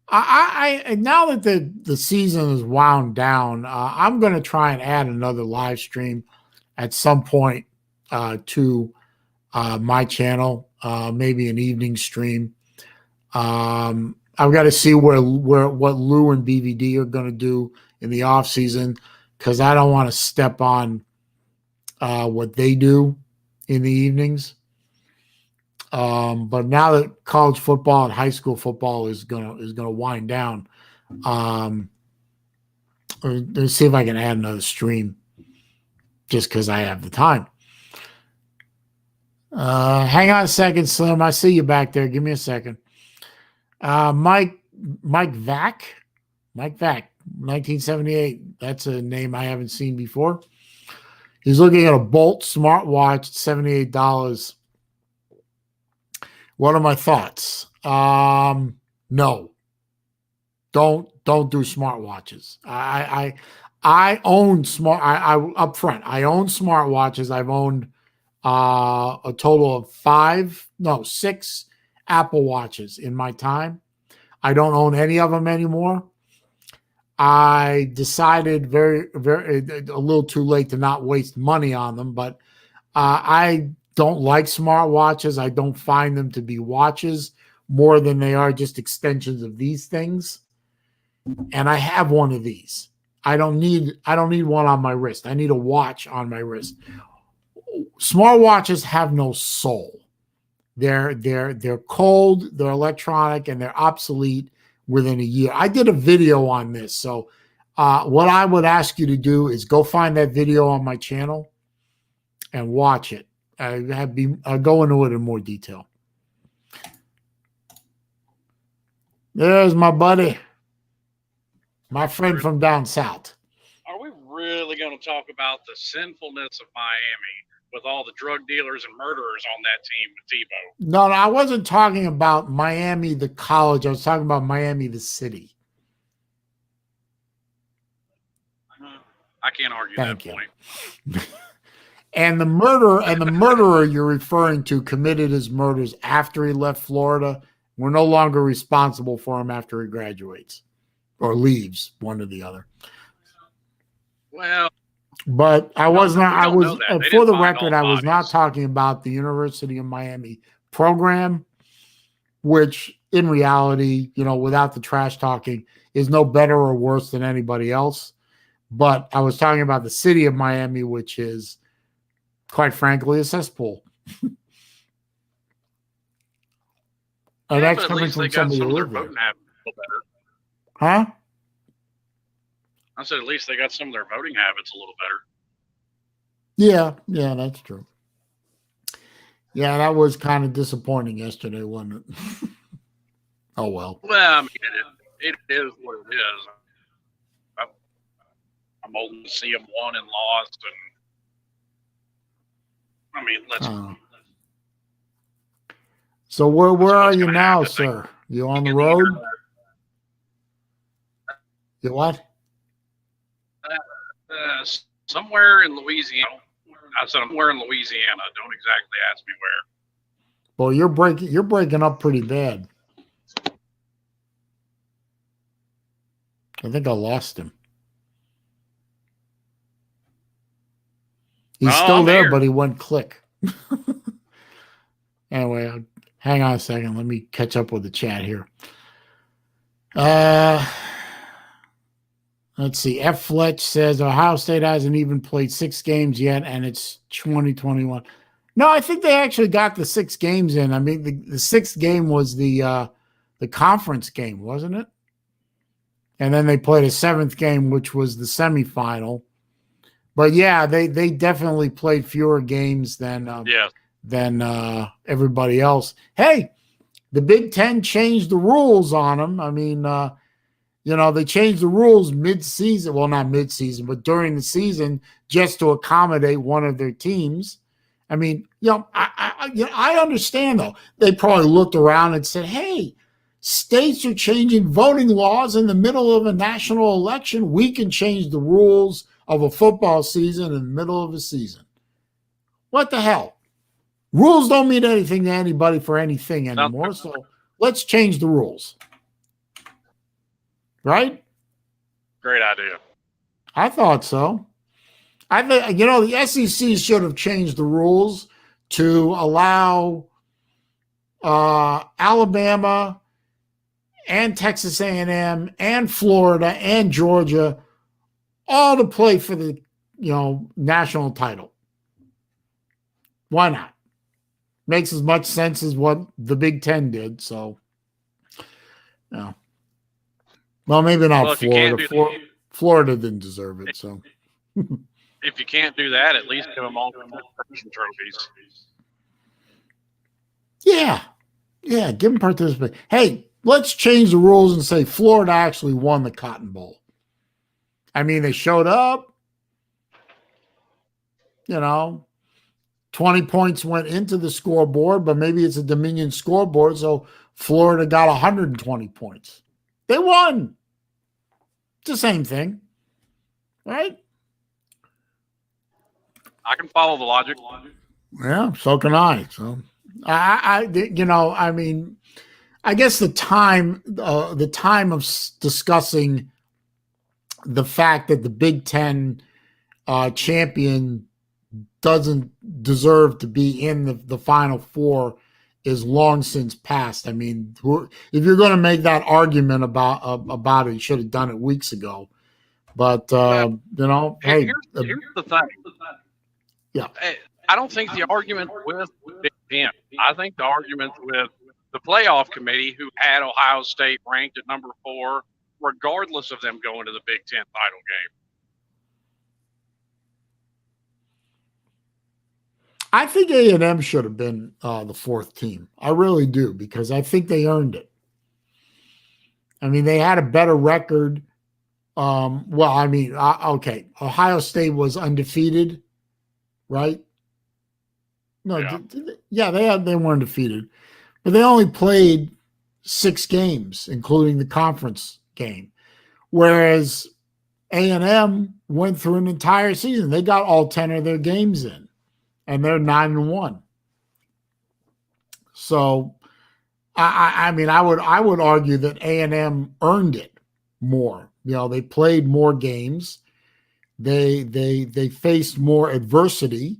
I now that the season is wound down, I'm going to try and add another live stream at some point to my channel, maybe an evening stream. I've got to see what Lou and BVD are going to do in the off season because I don't want to step on what they do in the evenings. But now that college football and high school football is gonna wind down, let's see if I can add another stream just because I have the time. Hang on a second, Slim. I see you back there. Give me a second. Mike Vack, 1978. That's a name I haven't seen before. He's looking at a Bolt smartwatch, $78. What are my thoughts? No, don't do smartwatches. I own up front. I own smartwatches. I've owned a total of 6 Apple Watches in my time. I don't own any of them anymore. I decided a little too late to not waste money on them, but I don't like smartwatches. I don't find them to be watches more than they are just extensions of these things. And I have one of these. I don't need one on my wrist. I need a watch on my wrist. Smartwatches have no soul. They're cold, they're electronic, and they're obsolete within a year. I did a video on this. So what I would ask you to do is go find that video on my channel and watch it. I'll go into it in more detail. There's my buddy, my friend from down south. Are we really going to talk about the sinfulness of Miami with all the drug dealers and murderers on that team with Tebow? No, I wasn't talking about Miami, the college. I was talking about Miami, the city. I can't argue that point. And the murderer you're referring to committed his murders after he left Florida. We're no longer responsible for him after he graduates or leaves, one or the other. Well, but I was not. I was for the record. I was not talking about the University of Miami program, which in reality, without the trash talking, is no better or worse than anybody else. But I was talking about the city of Miami, which is, quite frankly, a cesspool. And that's coming from somebody who lives there. Huh? I said, at least they got some of their voting habits a little better. Yeah, that's true. Yeah, that was kind of disappointing yesterday, wasn't it? Oh, well. Well, I mean, it is what it is. I'm old to see them won and lost. And I mean, let's. So where are you now, sir? You on the road? You what? Somewhere in Louisiana. I said somewhere in Louisiana. Don't exactly ask me where. Well, you're breaking up pretty bad. I think I lost him. He's still I'm there, here. but he went click. Anyway, hang on a second. Let me catch up with the chat here. Let's see. F. Fletch says Ohio State hasn't even played 6 games yet, and it's 2021. No, I think they actually got the 6 games in. I mean, the 6th game was the conference game, wasn't it? And then they played a 7th game, which was the semifinal. But yeah, they definitely played fewer games than everybody else. Hey, the Big Ten changed the rules on them. I mean, they changed the rules mid-season. Well, not mid-season, but during the season, just to accommodate one of their teams. I mean, I understand though. They probably looked around and said, "Hey, states are changing voting laws in the middle of a national election. We can change the rules of a football season in the middle of a season." What the hell? Rules don't mean anything to anybody for anything anymore. So let's change the rules. Right? Great idea. I thought so. I think the SEC should have changed the rules to allow Alabama and Texas A&M and Florida and Georgia all to play for the national title. Why not? Makes as much sense as what the Big Ten did. So, well, maybe not Florida. Florida didn't deserve it. So, if you can't do that, at least give them all participation trophies. Yeah, give them participation. Hey, let's change the rules and say Florida actually won the Cotton Bowl. I mean, they showed up. 20 points went into the scoreboard, but maybe it's a Dominion scoreboard, so Florida got 120 points. They won. It's the same thing, right? I can follow the logic. Yeah, so can I. So, I guess the time of discussing the fact that the Big Ten champion doesn't deserve to be in the Final Four is long since past. I mean, if you're going to make that argument about it, you should have done it weeks ago. But hey, here's the thing. Yeah, I don't think the argument with Big Ten. I think the argument with the playoff committee, who had Ohio State ranked at number 4, regardless of them going to the Big Ten title game. I think A&M should have been the 4th team. I really do, because I think they earned it. I mean, they had a better record. Okay. Ohio State was undefeated, right? No, they weren't defeated, but they only played 6 games, including the conference game. Whereas A&M went through an entire season. They got all 10 of their games in, and they're 9-1. So, I would argue that A&M earned it more. They played more games. They faced more adversity.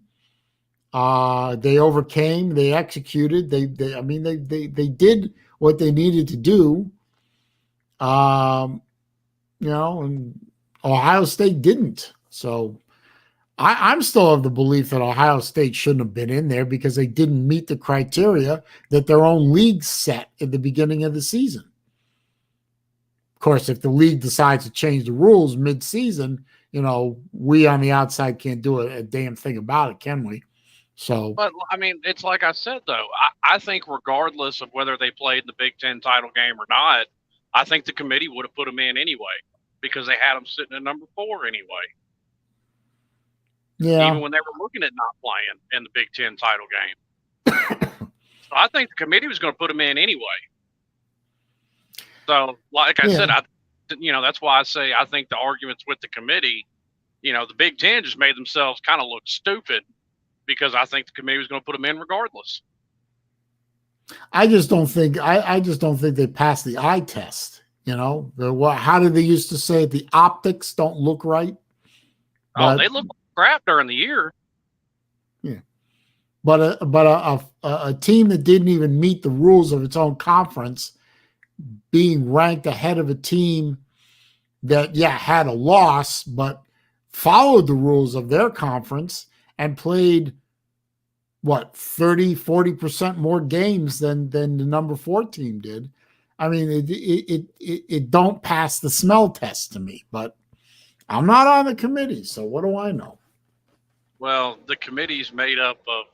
They overcame. They executed. They did what they needed to do. And Ohio State didn't. So I'm still of the belief that Ohio State shouldn't have been in there because they didn't meet the criteria that their own league set at the beginning of the season. Of course, if the league decides to change the rules mid-season, we on the outside can't do a damn thing about it, can we? So, but I mean, it's like I said, though, I think regardless of whether they played the Big Ten title game or not, I think the committee would have put them in anyway because they had them sitting at number 4 anyway. Yeah. Even when they were looking at not playing in the Big Ten title game. So I think the committee was going to put them in anyway. So, like I said, that's why I say I think the arguments with the committee, the Big Ten just made themselves kind of look stupid because I think the committee was going to put them in regardless. I just don't think they passed the eye test. How did they used to say it? The optics don't look right. But, they look like crap during the year. Yeah, but a team that didn't even meet the rules of its own conference being ranked ahead of a team that had a loss but followed the rules of their conference and played 30-40% more games than the number 4 team did. I mean, it don't pass the smell test to me, but I'm not on the committee, so what do I know? Well, the committee's made up of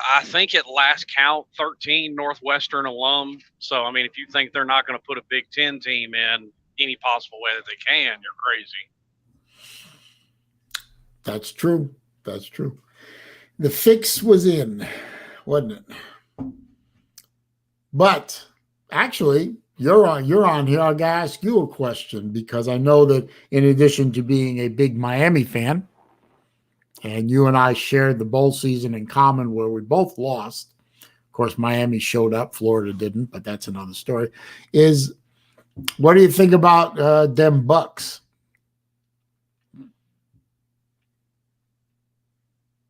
I think at last count 13 Northwestern alum. So I mean, if you think they're not going to put a Big Ten team in any possible way that they can, you're crazy. That's true. The fix was in, wasn't it? But actually, you're on here. I gotta ask you a question because I know that in addition to being a big Miami fan, and you and I shared the bowl season in common where we both lost. Of course, Miami showed up, Florida didn't, but that's another story. What do you think about them Bucks?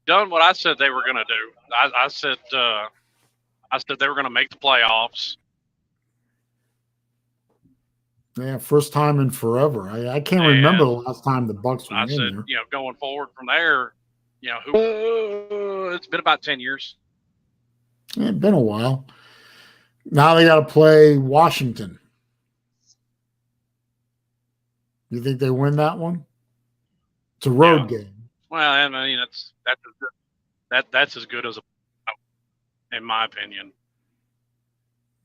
Done what I said they were going to do. I said they were going to make the playoffs. Yeah, first time in forever. I can't remember the last time the Bucks were in there. Going forward from there, it's been about 10 years. Yeah, it's been a while. Now they got to play Washington. You think they win that one? It's a road game. Well, I mean, that's as good as in my opinion.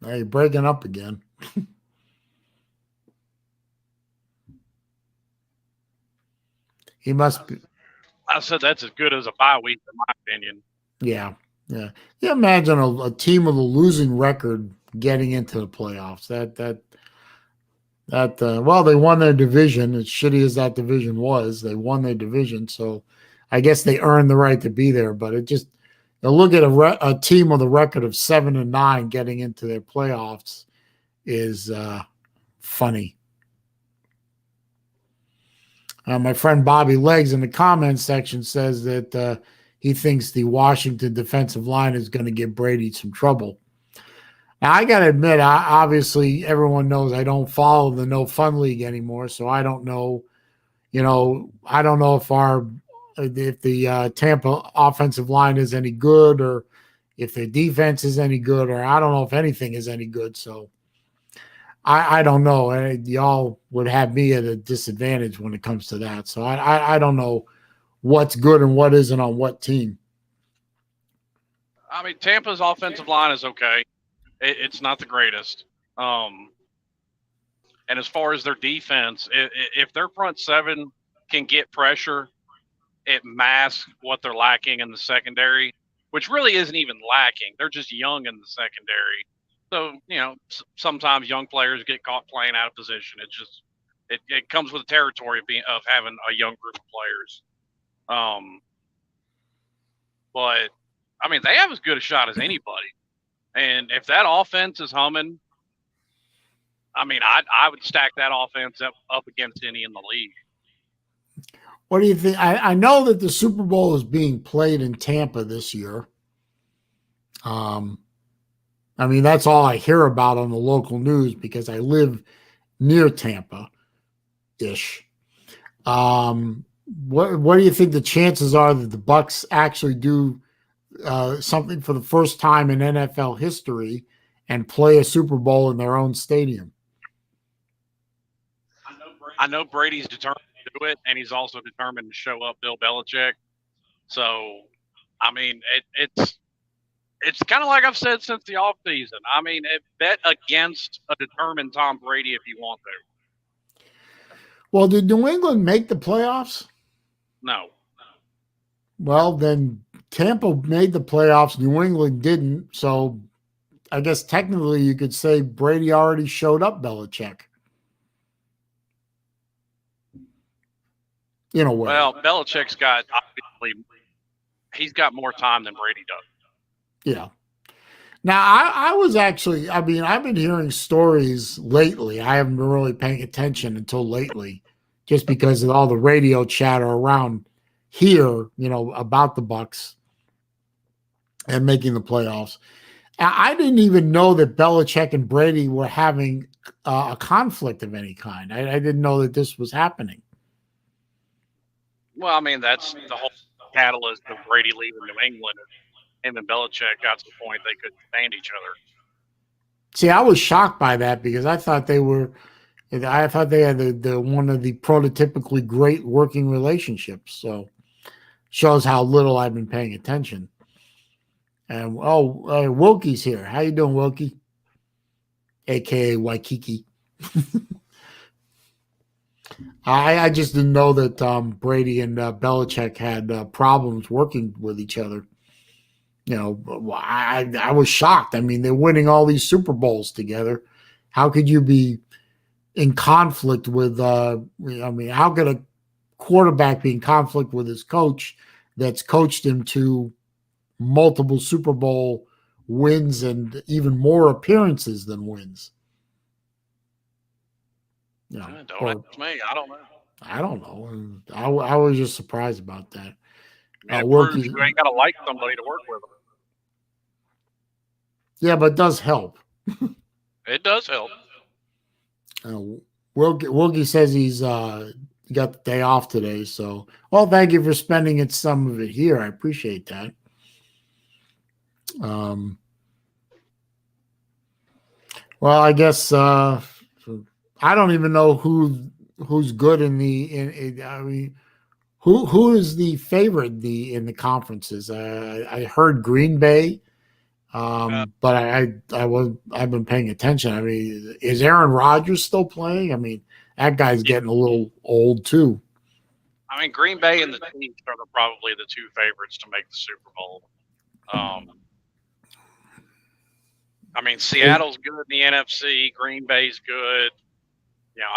Hey, breaking up again. He must be. I said that's as good as a bye week, in my opinion. Yeah. You imagine a team with a losing record getting into the playoffs. Well, they won their division. As shitty as that division was, they won their division. So I guess they earned the right to be there. But look at a team with a record of 7-9 getting into their playoffs is funny. My friend Bobby Legs in the comments section says that he thinks the Washington defensive line is going to give Brady some trouble. Now, I got to admit, obviously, everyone knows I don't follow the No Fun League anymore, so I don't know. I don't know if the Tampa offensive line is any good, or if their defense is any good, or I don't know if anything is any good. So I don't know. Y'all would have me at a disadvantage when it comes to that. So I don't know what's good and what isn't on what team. I mean, Tampa's offensive line is okay. It's not the greatest. And as far as their defense, if their front seven can get pressure, it masks what they're lacking in the secondary, which really isn't even lacking. They're just young in the secondary. So, sometimes young players get caught playing out of position. It comes with the territory of having a young group of players. But I mean, they have as good a shot as anybody. And if that offense is humming, I mean, I would stack that offense up against any in the league. What do you think? I know that the Super Bowl is being played in Tampa this year. I mean, that's all I hear about on the local news because I live near Tampa-ish. What do you think the chances are that the Bucks actually do something for the first time in NFL history and play a Super Bowl in their own stadium? I know Brady's determined to do it, and he's also determined to show up Bill Belichick. So, I mean, it's kind of like I've said since the offseason. I mean, bet against a determined Tom Brady if you want to. Well, did New England make the playoffs? No. Well, then Tampa made the playoffs. New England didn't. So I guess technically you could say Brady already showed up Belichick. in a way. Well, Belichick's got obviously he's got more time than Brady does. Yeah. Now, I was actually, I mean, I've been hearing stories lately. I haven't been really paying attention until lately, just because of all the radio chatter around here, about the Bucks and making the playoffs. I didn't even know that Belichick and Brady were having a conflict of any kind. I didn't know that this was happening. Well, I mean, that's the whole catalyst of Brady leaving New England. Him and Belichick got to the point they couldn't stand each other. See, I was shocked by that because I thought they had the one of the prototypically great working relationships. So shows how little I've been paying attention. And Wilkie's here. How you doing, Wilkie? AKA Waikiki. I just didn't know that Brady and Belichick had problems working with each other. I was shocked. I mean, they're winning all these Super Bowls together. How could you be in conflict with? How could a quarterback be in conflict with his coach that's coached him to multiple Super Bowl wins and even more appearances than wins? Don't ask me. I don't know. I don't know. I was just surprised about that. It proves you ain't got to like somebody to work with them. Yeah, but it does help. It does help. Wilkie says he's got the day off today. So, well, thank you for spending some of it here. I appreciate that. Well, I guess I don't even know who's good who is the favorite in the conferences. I heard Green Bay. But I've been paying attention. I mean, is Aaron Rodgers still playing? I mean, that guy's getting a little old too. I mean, Green Bay and the Chiefs are probably the two favorites to make the Super Bowl. I mean, Seattle's good in the NFC. Green Bay's good.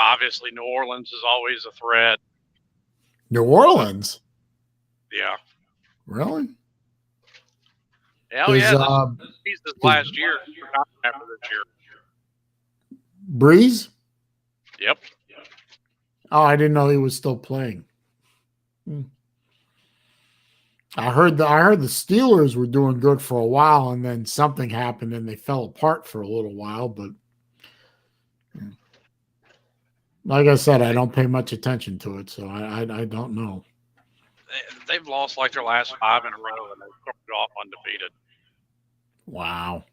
Obviously New Orleans is always a threat. New Orleans? Yeah. Really? Hell yeah, this last year after this year. Breeze? Yep. Oh, I didn't know he was still playing. I heard the Steelers were doing good for a while, and then something happened and they fell apart for a little while. But like I said, I don't pay much attention to it, so I don't know. They've lost like their last 5 in a row, and they've started off undefeated. Wow.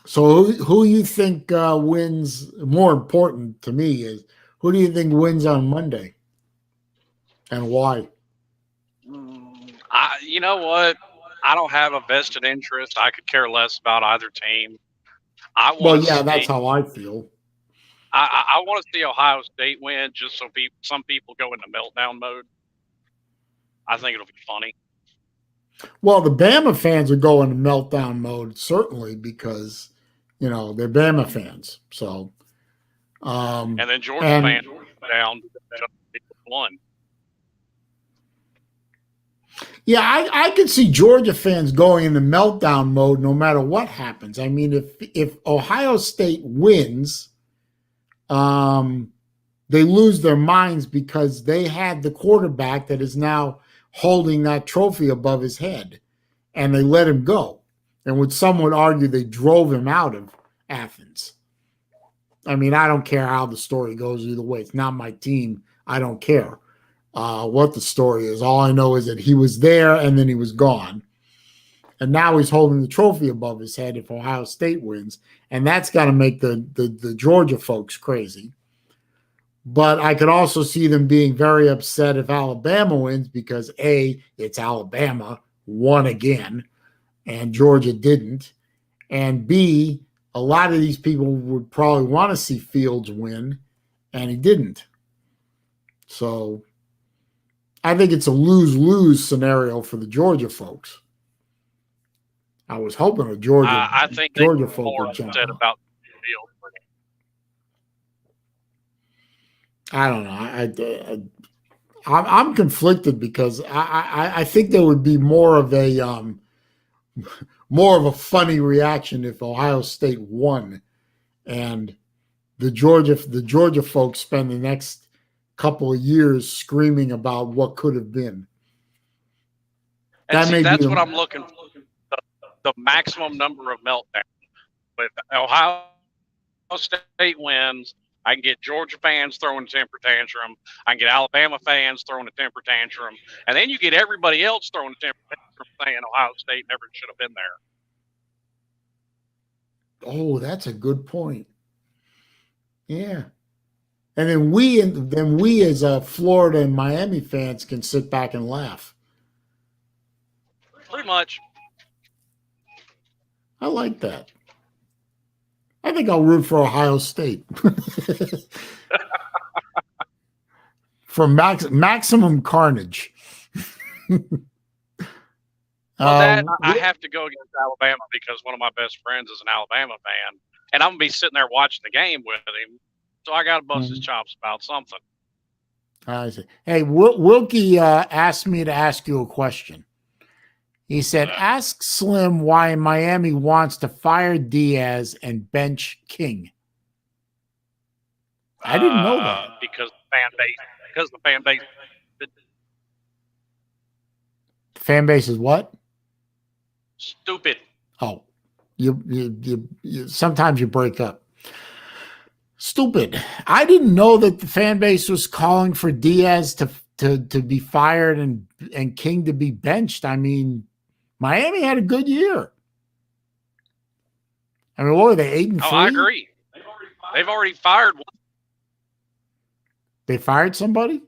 So who you think wins? More important to me is who do you think wins on Monday, and why? You know what? I don't have a vested interest. I could care less about either team. That's how I feel. I want to see Ohio State win just so some people go into meltdown mode. I think it'll be funny. Well, the Bama fans are going to meltdown mode, certainly, because, they're Bama fans. So, and then Georgia fans down one. Yeah, I could see Georgia fans going into meltdown mode no matter what happens. I mean, if Ohio State wins, they lose their minds because they had the quarterback that is now holding that trophy above his head, and they let him go. And some would argue they drove him out of Athens. I mean, I don't care how the story goes either way. It's not my team. I don't care what the story is. All I know is that he was there and then he was gone. And now he's holding the trophy above his head if Ohio State wins. And that's got to make the Georgia folks crazy. But I could also see them being very upset if Alabama wins because, A, it's Alabama, won again, and Georgia didn't. And B, a lot of these people would probably want to see Fields win, and he didn't. So I think it's a lose-lose scenario for the Georgia folks. I was hoping a Georgia I think Georgia folk would jump upset about Fields. I don't know. I'm conflicted because I think there would be more of a funny reaction if Ohio State won and the Georgia folks spend the next couple of years screaming about what could have been. And That see, may be that's what I'm looking for, the maximum number of meltdowns. With Ohio State wins, I can get Georgia fans throwing a temper tantrum. I can get Alabama fans throwing a temper tantrum. And then you get everybody else throwing a temper tantrum saying Ohio State never should have been there. Oh, that's a good point. Yeah. And then we as Florida and Miami fans can sit back and laugh. Pretty much. I like that. I think I'll root for Ohio State for maximum carnage. Well, that I have to go against Alabama because one of my best friends is an Alabama fan, and I'm gonna be sitting there watching the game with him. So I got to bust his chops about something. I see. Hey, Wilkie asked me to ask you a question. He said, ask Slim why Miami wants to fire Diaz and bench King. I didn't know that. Because the fan base. The fan base is what? Stupid. Oh, you sometimes you break up. Stupid. I didn't know that the fan base was calling for Diaz to be fired and King to be benched. I mean, Miami had a good year. I mean, what were they, 8-3? Oh, I agree. They've already fired one. They fired somebody?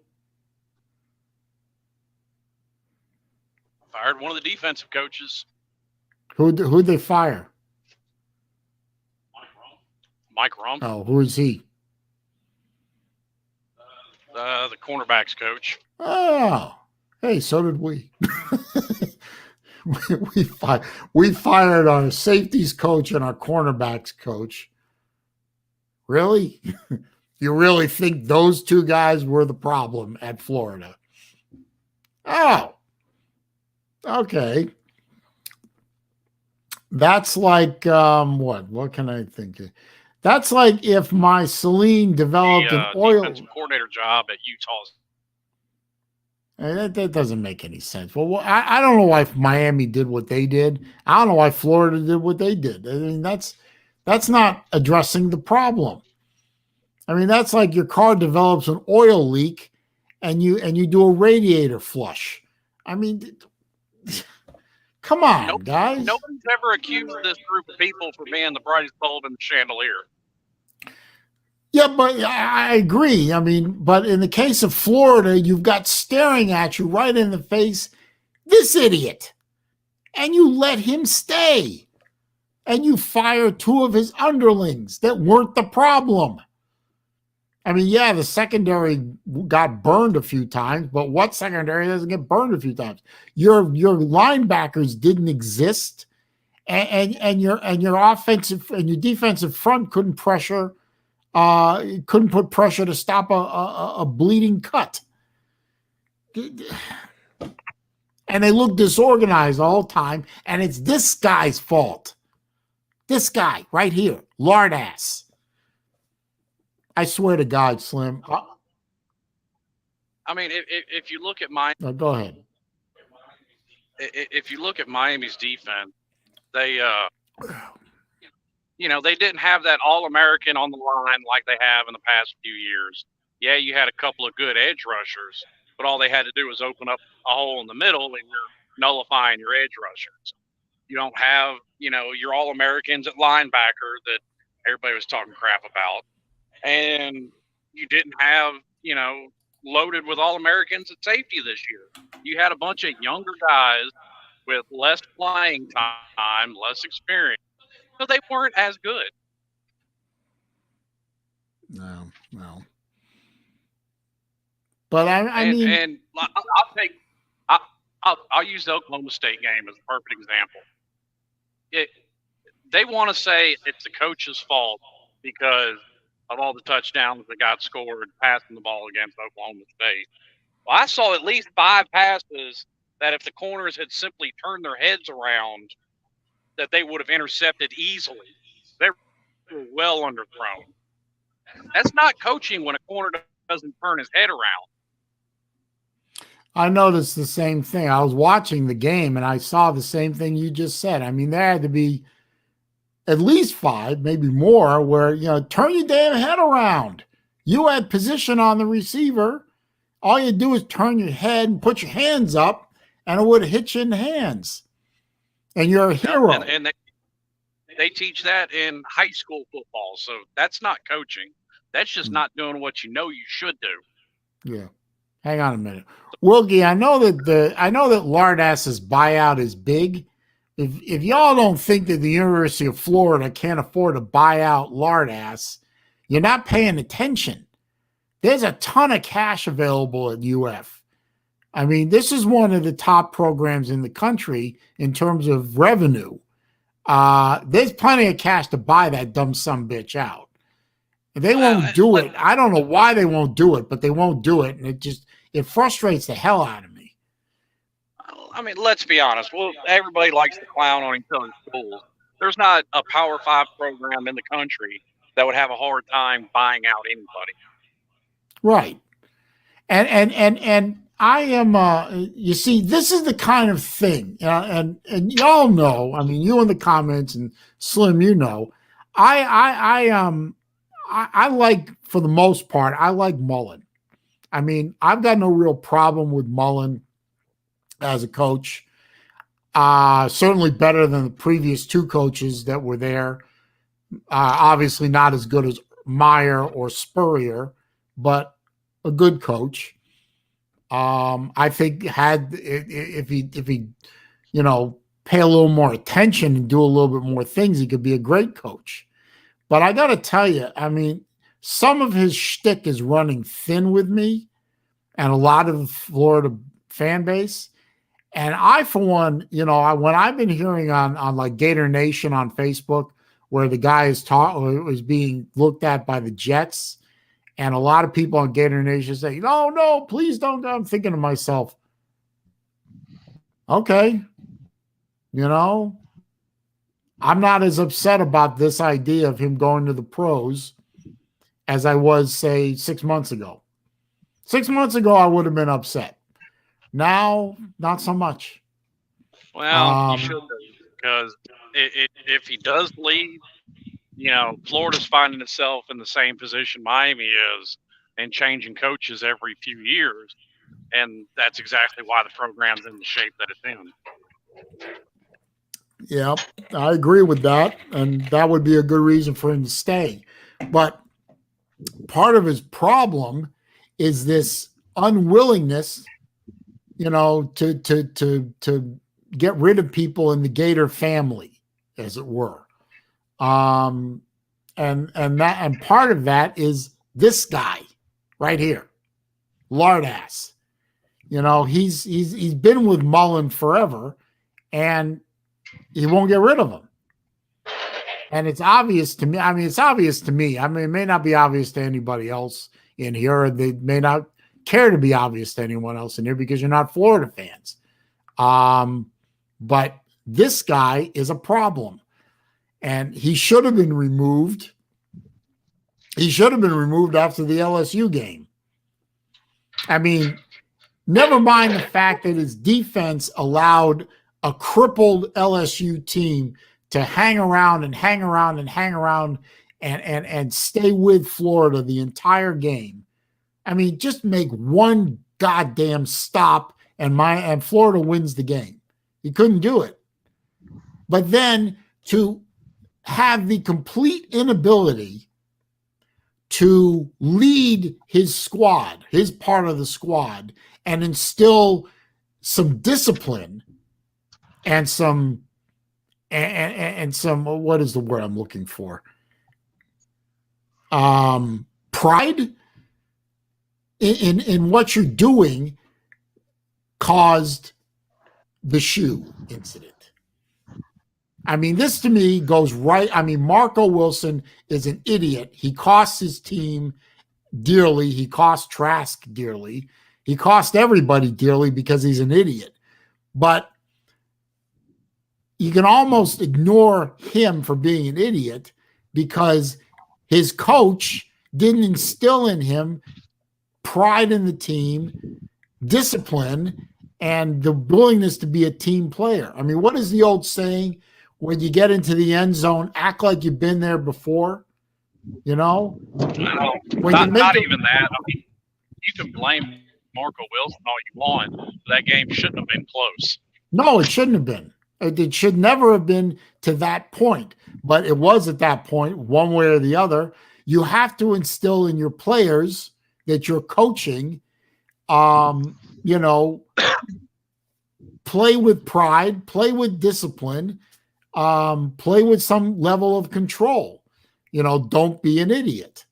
Fired one of the defensive coaches. Who'd they fire? Mike Rump. Oh, who is he? The cornerbacks coach. Oh, hey, so did we. we fired our safeties coach and our cornerbacks coach. Really? You really think those two guys were the problem at Florida? Oh, okay. That's like what can I think of? That's like if my Saleen developed an oil defensive coordinator job at Utah's. That doesn't make any sense. Well, I don't know why Miami did what they did. I don't know why Florida did what they did. I mean, that's not addressing the problem. I mean, that's like your car develops an oil leak and you do a radiator flush. I mean, come on, guys. Nobody's ever accused this group of people for being the brightest bulb in the chandelier. Yeah, but I agree. I mean, but in the case of Florida, you've got staring at you right in the face this idiot, and you let him stay, and you fire two of his underlings that weren't the problem. I mean, yeah, the secondary got burned a few times, but what secondary doesn't get burned a few times? Your linebackers didn't exist, and your offensive and your defensive front couldn't pressure. Couldn't put pressure to stop a bleeding cut. And they look disorganized all the time, and it's this guy's fault. This guy right here, lard ass. I swear to God, Slim. I mean, if you look at Miami, go ahead. If you look at Miami's defense, they they didn't have that All-American on the line like they have in the past few years. Yeah, you had a couple of good edge rushers, but all they had to do was open up a hole in the middle, and you're nullifying your edge rushers. You don't have, your All-Americans at linebacker that everybody was talking crap about. And you didn't have, loaded with All-Americans at safety this year. You had a bunch of younger guys with less playing time, less experience. So they weren't as good. No. But I mean, and I'll use the Oklahoma State game as a perfect example. They want to say it's the coach's fault because of all the touchdowns that got scored passing the ball against Oklahoma State. Well, I saw at least 5 passes that if the corners had simply turned their heads around, that they would have intercepted easily. They were well underthrown. That's not coaching when a corner doesn't turn his head around. I noticed the same thing. I was watching the game and I saw the same thing you just said. I mean, there had to be at least 5, maybe more, where, turn your damn head around. You had position on the receiver. All you do is turn your head and put your hands up, and it would hit you in the hands. And you're a hero. And they teach that in high school football. So that's not coaching. That's just not doing what you should do. Yeah. Hang on a minute. Wilkie, I know that Lardas's buyout is big. If y'all don't think that the University of Florida can't afford to buy out Lardass, you're not paying attention. There's a ton of cash available at UF. I mean, this is one of the top programs in the country in terms of revenue. There's plenty of cash to buy that dumb sumbitch out. They won't do it. I don't know why they won't do it, but they won't do it. And it frustrates the hell out of me. I mean, let's be honest. Well, everybody likes to clown on each other's schools. There's not a Power 5 program in the country that would have a hard time buying out anybody. Right. And I am, you see, this is the kind of thing, and y'all know, I mean, you in the comments and Slim, I like, for the most part, I like Mullen. I mean, I've got no real problem with Mullen as a coach. Certainly better than the previous 2 coaches that were there. Obviously not as good as Meyer or Spurrier, but a good coach. I think if he pay a little more attention and do a little bit more things, he could be a great coach. But I got to tell you, I mean, some of his shtick is running thin with me and a lot of the Florida fan base. And I, for one, when I've been hearing on like Gator Nation on Facebook, where the guy is being looked at by the Jets, and a lot of people on Gator Nation say, no, please don't. I'm thinking to myself, okay, I'm not as upset about this idea of him going to the pros as I was, say, 6 months ago. 6 months ago, I would have been upset. Now, not so much. Well, you should, because if he does leave, Florida's finding itself in the same position Miami is and changing coaches every few years. And that's exactly why the program's in the shape that it's in. Yeah, I agree with that. And that would be a good reason for him to stay. But part of his problem is this unwillingness, to get rid of people in the Gator family, as it were. And part of that is this guy right here, Lardass. He's been with Mullen forever, and he won't get rid of him. And it's obvious to me. I mean, it's obvious to me. I mean, it may not be obvious to anybody else in here, or they may not care to be obvious to anyone else in here because you're not Florida fans. But this guy is a problem. And he should have been removed. He should have been removed after the LSU game. I mean, never mind the fact that his defense allowed a crippled LSU team to hang around and stay with Florida the entire game. I mean, just make one goddamn stop and Florida wins the game. He couldn't do it. But then to have the complete inability to lead his squad, his part of the squad, and instill some discipline and some what is the word I'm looking for? Pride in what you're doing caused the shoe incident. I mean, this to me goes right. I mean, Marco Wilson is an idiot. He costs his team dearly. He cost Trask dearly. He cost everybody dearly because he's an idiot. But you can almost ignore him for being an idiot because his coach didn't instill in him pride in the team, discipline, and the willingness to be a team player. I mean, what is the old saying? When you get into the end zone, act like you've been there before. You know, not even that. I mean, you can blame Marco Wilson all you want. That game shouldn't have been close. No, it shouldn't have been. It should never have been to that point, but it was at that point, one way or the other. You have to instill in your players that you're coaching, you know, play with pride, play with discipline, play with some level of control. You know, don't be an idiot.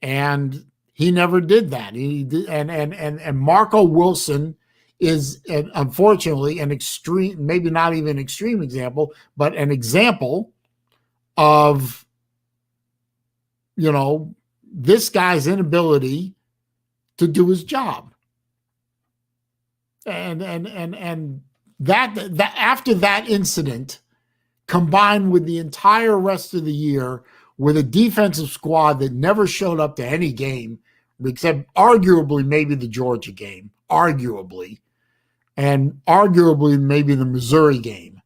And he never did that. He did, and Marco Wilson is unfortunately an extreme, maybe not even an extreme example, but an example of, you know, this guy's inability to do his job. And that after that incident, combined with the entire rest of the year with a defensive squad that never showed up to any game, except arguably maybe the Georgia game, arguably, and arguably maybe the Missouri game,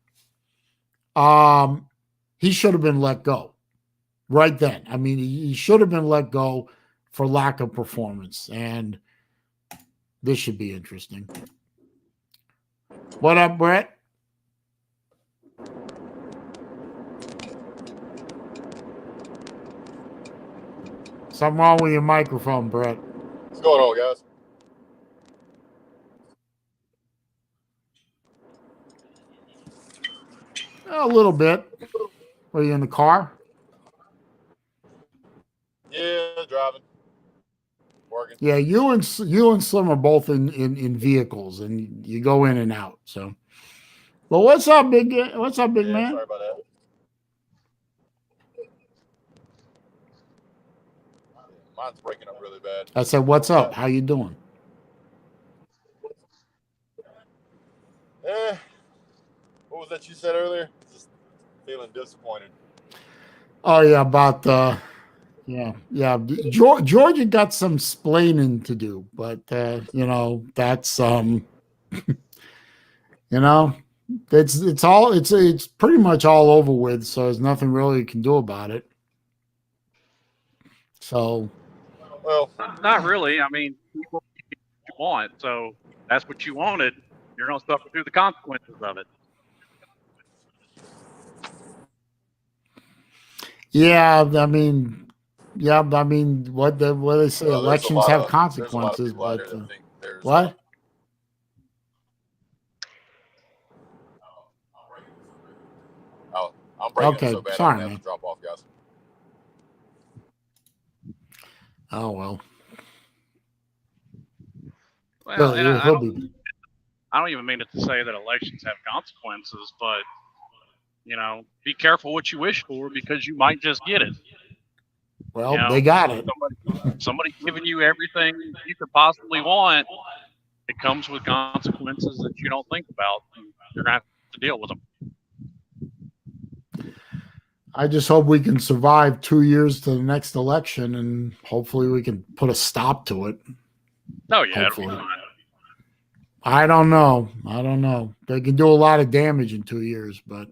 he should have been let go right then. I mean, he should have been let go for lack of performance, and this should be interesting. What up, Brett? Something wrong with your microphone, Brett. What's going on, guys? A little bit. Are you in the car? Yeah, driving, working. Yeah, you and Slim are both in vehicles, and you go in and out. So, well, what's up, big man? Sorry about that. Mine's breaking up really bad. I said, "What's up? How you doing?" What was that you said earlier? Just feeling disappointed. Oh yeah, about yeah. Georgia got some splaining to do, but you know, that's you know, it's pretty much all over with. So there's nothing really you can do about it. So, well, not really. I mean, people get what you want, so that's what you wanted. You're going to suffer through the consequences of it. yeah, I mean, what they say, elections have consequences, but what? Oh, I'm breaking Okay, so bad. sorry, I'm gonna have man. to drop off, guys. Oh well. Well, and I he'll be. don't even mean it to say that elections have consequences, but you know, be careful what you wish for because you might just get it. Well, You know, they got it. Somebody giving you everything you could possibly want. It comes with consequences that you don't think about. And you're gonna have to deal with them. I just hope we can survive 2 years to the next election, and hopefully we can put a stop to it. Oh yeah, it'll be Hopefully. fine. I don't know. They can do a lot of damage in 2 years, but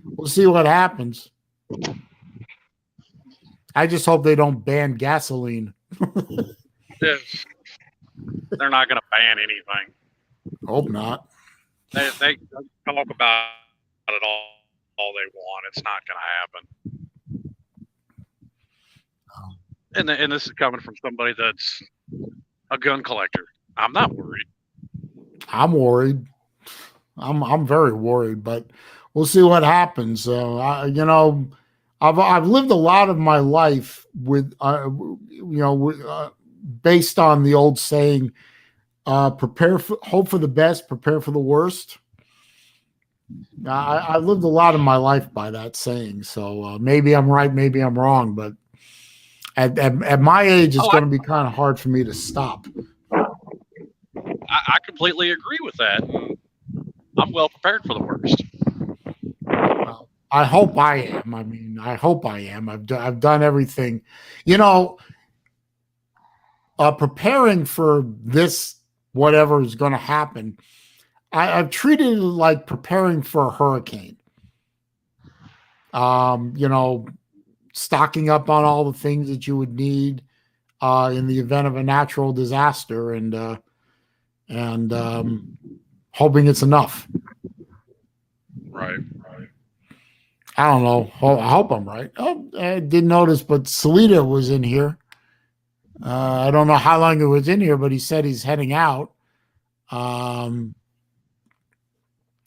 we'll see what happens. I just hope they don't ban gasoline. They're not going to ban anything. Hope not. They talk about it all they want. It's not going to happen. And this is coming from somebody that's a gun collector. I'm not worried. I'm worried. I'm very worried, but we'll see what happens. You know, I've lived a lot of my life with based on the old saying, hope for the best, prepare for the worst. I lived a lot of my life by that saying. So maybe I'm right, maybe I'm wrong, but at my age, it's Oh, going to be kind of hard for me to stop. I completely agree with that. I'm well prepared for the worst. Well, I hope I am. I mean, I hope I am. I've done everything. You know, preparing for this, whatever is going to happen, I've treated it like preparing for a hurricane. You know, stocking up on all the things that you would need in the event of a natural disaster, and hoping it's enough. Right. I don't know. I hope I'm right. Oh, I didn't notice, but Salida was in here. I don't know how long it was in here, but he said he's heading out.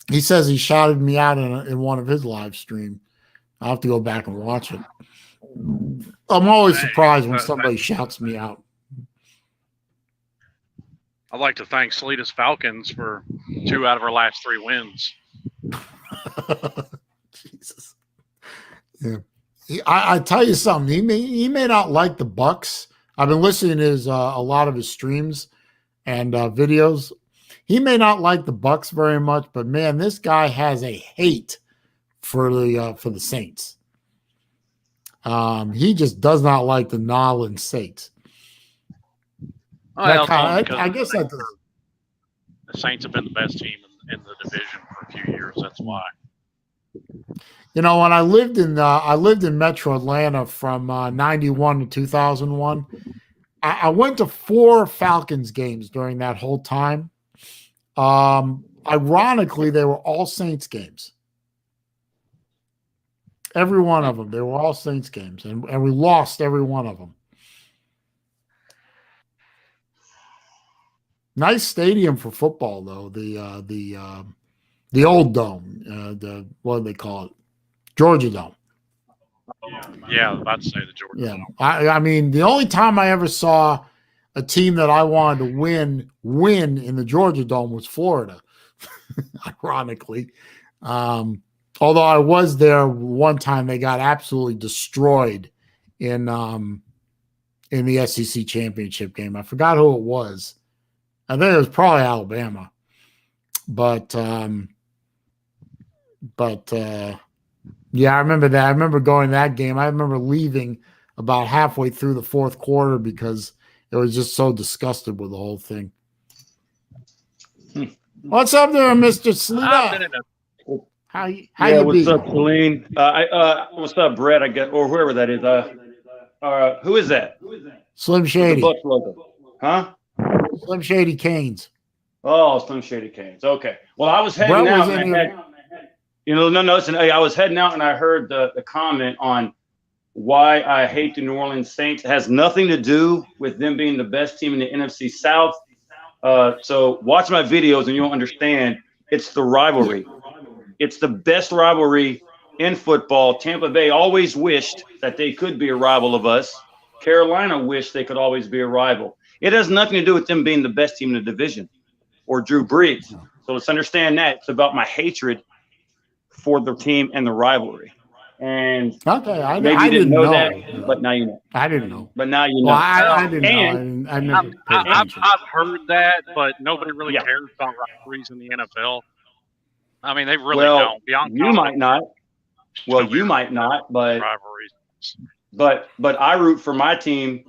He says he shouted me out in one of his live stream. I'll have to go back and watch it. I'm always surprised when somebody shouts me out. I'd like to thank Salinas Falcons for 2 out of our last 3 wins. Jesus. Yeah. I tell you something. He may not like the Bucks. I've been listening to a lot of his streams and videos. He may not like the Bucks very much, but man, this guy has a hate for the Saints. He just does not like the Nolans Saints. Well, I guess that does. The Saints have been the best team in the division for a few years. That's why. You know, when I lived in Metro Atlanta from 91 to 2001, I went to 4 Falcons games during that whole time. Ironically, they were all Saints games. Every one of them. They were all Saints games, and we lost every one of them. Nice stadium for football, though. The old dome. What do they call it? Georgia Dome. Yeah, I was about to say the Georgia Dome. I mean, the only time I ever saw a team that I wanted to win in the Georgia Dome was Florida. Ironically, although I was there one time, they got absolutely destroyed in the SEC championship game. I forgot who it was. I think it was probably Alabama, but yeah, I remember that. I remember going to that game. I remember leaving about halfway through the 4th quarter because it was just so disgusted with the whole thing. What's up there, Mr. Slida? How you what's be? up, Saleen? What's up, Brett? I guess, or whoever that is. Who is that? Slim Shady. The Bucks logo. Huh? Slim Shady Canes. Oh, Slim Shady Canes. Okay. Well, I was heading out. Listen, I was heading out and I heard the comment on why I hate the New Orleans Saints. It has nothing to do with them being the best team in the NFC South. So watch my videos and you'll understand it's the rivalry. It's the best rivalry in football. Tampa Bay always wished that they could be a rival of us. Carolina wished they could always be a rival. It has nothing to do with them being the best team in the division or Drew Brees. So let's understand that. It's about my hatred for the team and the rivalry. And okay, maybe you didn't know that, but now you know. I didn't know. But now you know. Well, I didn't know. I've heard that, but nobody really cares about rivalries in the NFL. I mean, they really don't. You might not. Well, you might not, but rivalries. But I root for my team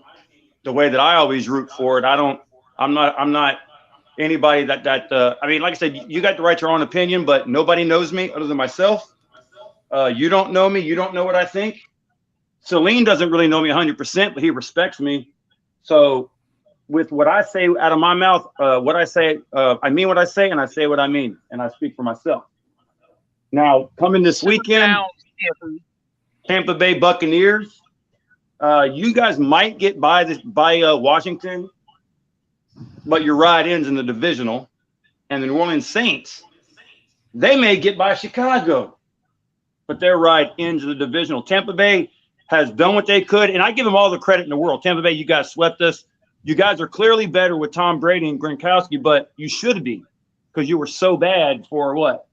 the way that I always root for it. I'm not anybody that I mean, like I said, you got the right to your own opinion, but nobody knows me other than myself. You don't know me. You don't know what I think. Saleen doesn't really know me 100%, but he respects me. So with what I say out of my mouth, what I say, I mean what I say, and I say what I mean, and I speak for myself. Now, coming this weekend, Tampa Bay Buccaneers, you guys might get by Washington, but your ride ends in the divisional. And the New Orleans Saints, they may get by Chicago, but their ride ends in the divisional. Tampa Bay has done what they could, and I give them all the credit in the world. Tampa Bay, you guys swept us. You guys are clearly better with Tom Brady and Gronkowski, but you should be because you were so bad for what?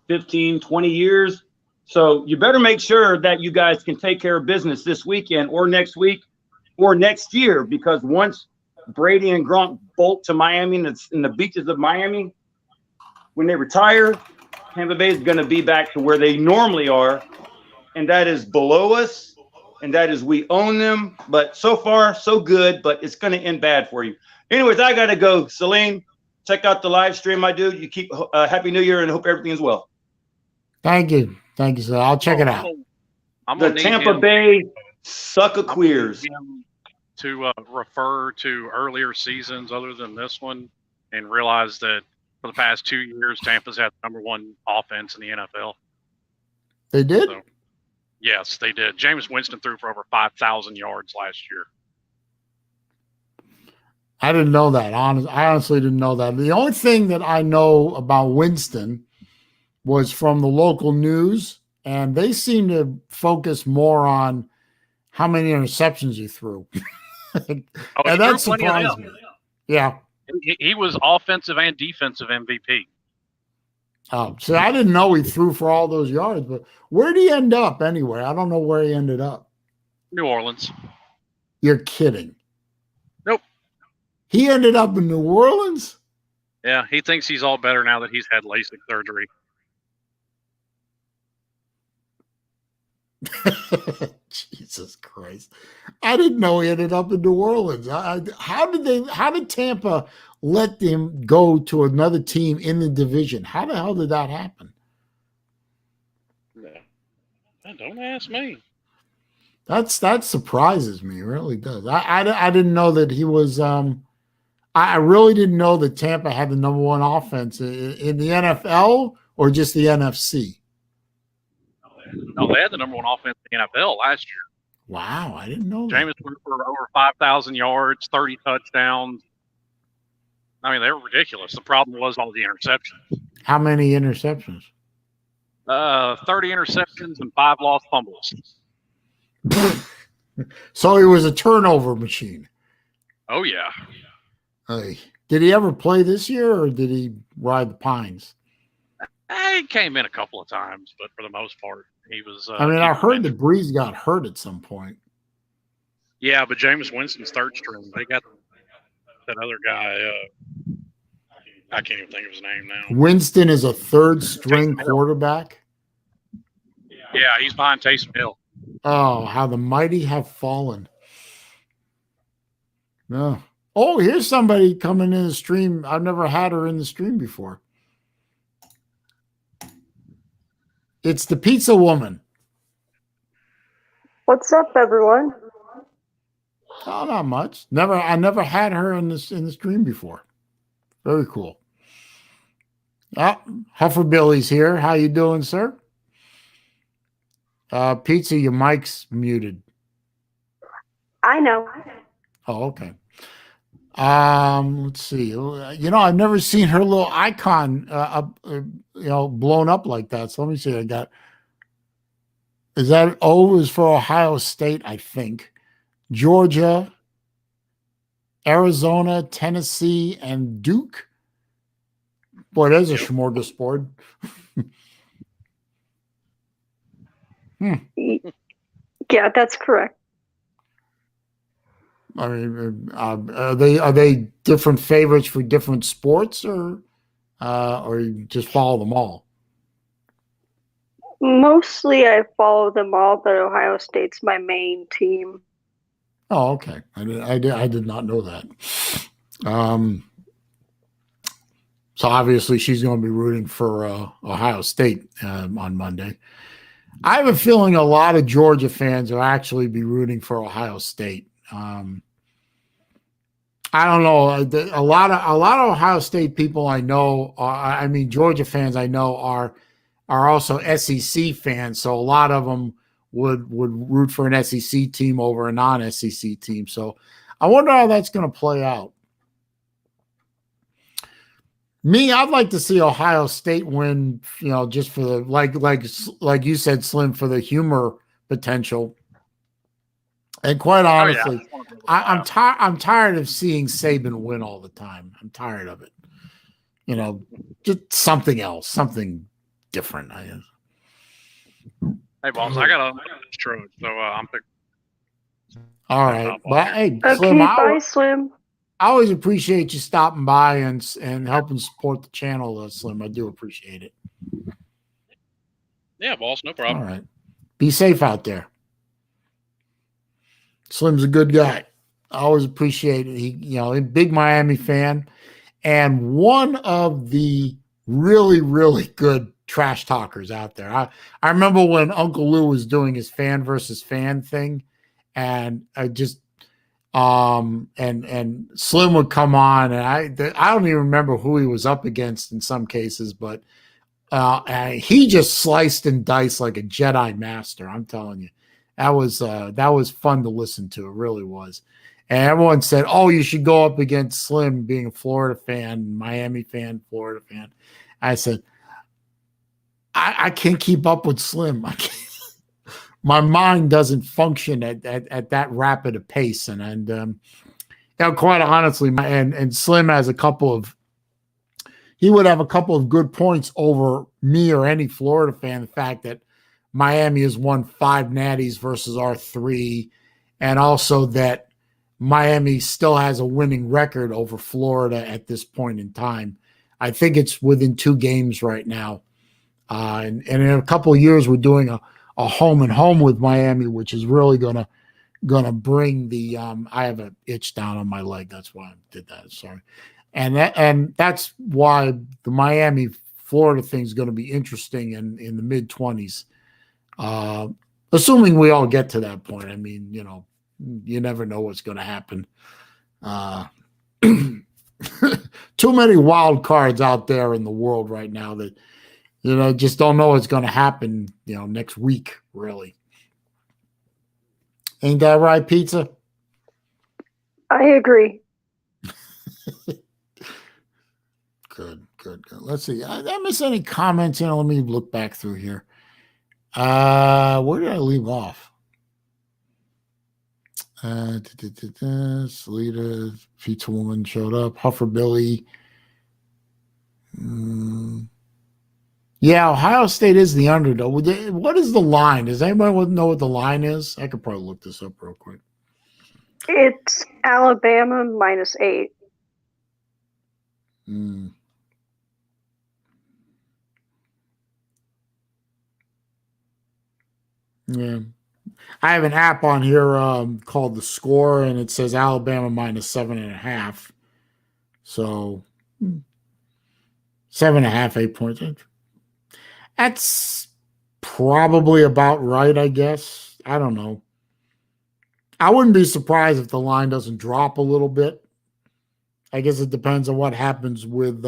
15, 20 years. So you better make sure that you guys can take care of business this weekend or next week or next year, because once Brady and Gronk bolt to Miami and it's in the beaches of Miami, when they retire, Tampa Bay is going to be back to where they normally are, and that is below us, and that is we own them. But so far, so good, but it's going to end bad for you. Anyways, I got to go. Saleen, check out the live stream, my dude. You keep Happy New Year, and hope everything is well. Thank you. Thank you, sir. I'll check it out. I'm The gonna need Tampa him- Bay sucker I'm gonna queers. need him to refer to earlier seasons other than this one and realize that for the past 2 years, Tampa's had the #1 offense in the NFL. They did? So, yes, they did. Jameis Winston threw for over 5,000 yards last year. I didn't know that. I honestly didn't know that. The only thing that I know about Winston was from the local news, and they seem to focus more on how many interceptions he threw. Oh, And he that threw plenty of surprised them. me. Yeah. He was offensive and defensive MVP. Oh, so I didn't know he threw for all those yards, but where did he end up anyway? I don't know where he ended up. New Orleans. You're kidding. Nope. He ended up in New Orleans? Yeah, he thinks he's all better now that he's had LASIK surgery. Jesus Christ. I didn't know he ended up in New Orleans. How did Tampa let them go to another team in the division? How the hell did that happen? Don't ask me. That surprises me. It really does. I didn't know that he was I really didn't know that Tampa had the #1 offense in the NFL or just the NFC. No, they had the #1 offense in the NFL last year. Wow, I didn't know that. Jameis threw for over 5,000 yards, 30 touchdowns. I mean, they were ridiculous. The problem was all the interceptions. How many interceptions? 30 interceptions and 5 lost fumbles. So he was a turnover machine. Oh, yeah. Hey, did he ever play this year, or did he ride the pines? He came in a couple of times, but for the most part, he was. I mean, I heard that Breeze got hurt at some point. Yeah, but Jameis Winston's third string. They got that other guy. I can't even think of his name now. Winston is a third string quarterback. Yeah, he's behind Taysom Hill. Oh, how the mighty have fallen. No. Oh, here's somebody coming in the stream. I've never had her in the stream before. It's the pizza woman. What's up, everyone? Oh, not much. I never had her in the stream before. Very cool. Huffer Billy's here. How you doing, sir? Pizza, your mic's muted. I know. Oh, okay. Let's see. I've never seen her little icon blown up like that. So let me see. Is that O is for Ohio State, I think. Georgia, Arizona, Tennessee, and Duke. Boy, there's a smorgasbord. Yeah, that's correct. I mean, are they different favorites for different sports, or you just follow them all? Mostly I follow them all, but Ohio State's my main team. Oh, okay. I did not know that. So obviously she's going to be rooting for Ohio State on Monday. I have a feeling a lot of Georgia fans will actually be rooting for Ohio State. I don't know. A lot of Ohio State people I know, Georgia fans I know are also SEC fans. So a lot of them would root for an SEC team over a non-SEC team. So I wonder how that's going to play out. Me, I'd like to see Ohio State win, just for the like you said, Slim, for the humor potential. And quite honestly, I'm tired of seeing Saban win all the time. I'm tired of it. Just something else, something different. Hey, boss, I got a truck, so I'm picking. All right, but hey, Slim, Okay, bye, Slim. I always appreciate you stopping by and helping support the channel, Slim. I do appreciate it. Yeah, boss, no problem. All right, be safe out there. Slim's a good guy. I always appreciate it. He, a big Miami fan, and one of the really, really good trash talkers out there. I remember when Uncle Lou was doing his fan versus fan thing, and I just and Slim would come on, and I don't even remember who he was up against in some cases, but he just sliced and diced like a Jedi master. I'm telling you, that was fun to listen to. It really was. And everyone said, "Oh, you should go up against Slim, being a Florida fan, Miami fan, Florida fan." I said, "I can't keep up with Slim. I can't. My mind doesn't function at that rapid a pace." And quite honestly, and Slim has he would have a couple of good points over me or any Florida fan. The fact that Miami has won 5 natties versus our 3, and also that Miami still has a winning record over Florida at this point in time. I think it's within 2 games right now. And in a couple of years, we're doing a home and home with Miami, which is really gonna bring the I have an itch down on my leg. That's why I did that. Sorry. And that's why the Miami Florida thing is going to be interesting in the mid-20s. Assuming we all get to that point. I mean, you never know what's going to happen. Too many wild cards out there in the world right now that just don't know what's going to happen, next week, really. Ain't that right, Pizza? I agree. Good. Let's see. Did I miss any comments? Let me look back through here. Where did I leave off? Salita, Pizza Woman showed up. Huffer Billy. Yeah, Ohio State is the underdog. What is the line? Does anybody know what the line is? I could probably look this up real quick. It's Alabama -8. Yeah. I have an app on here called The Score, and it says Alabama -7.5. So 7.5, 8 points. That's probably about right, I guess. I don't know. I wouldn't be surprised if the line doesn't drop a little bit. I guess it depends on what happens with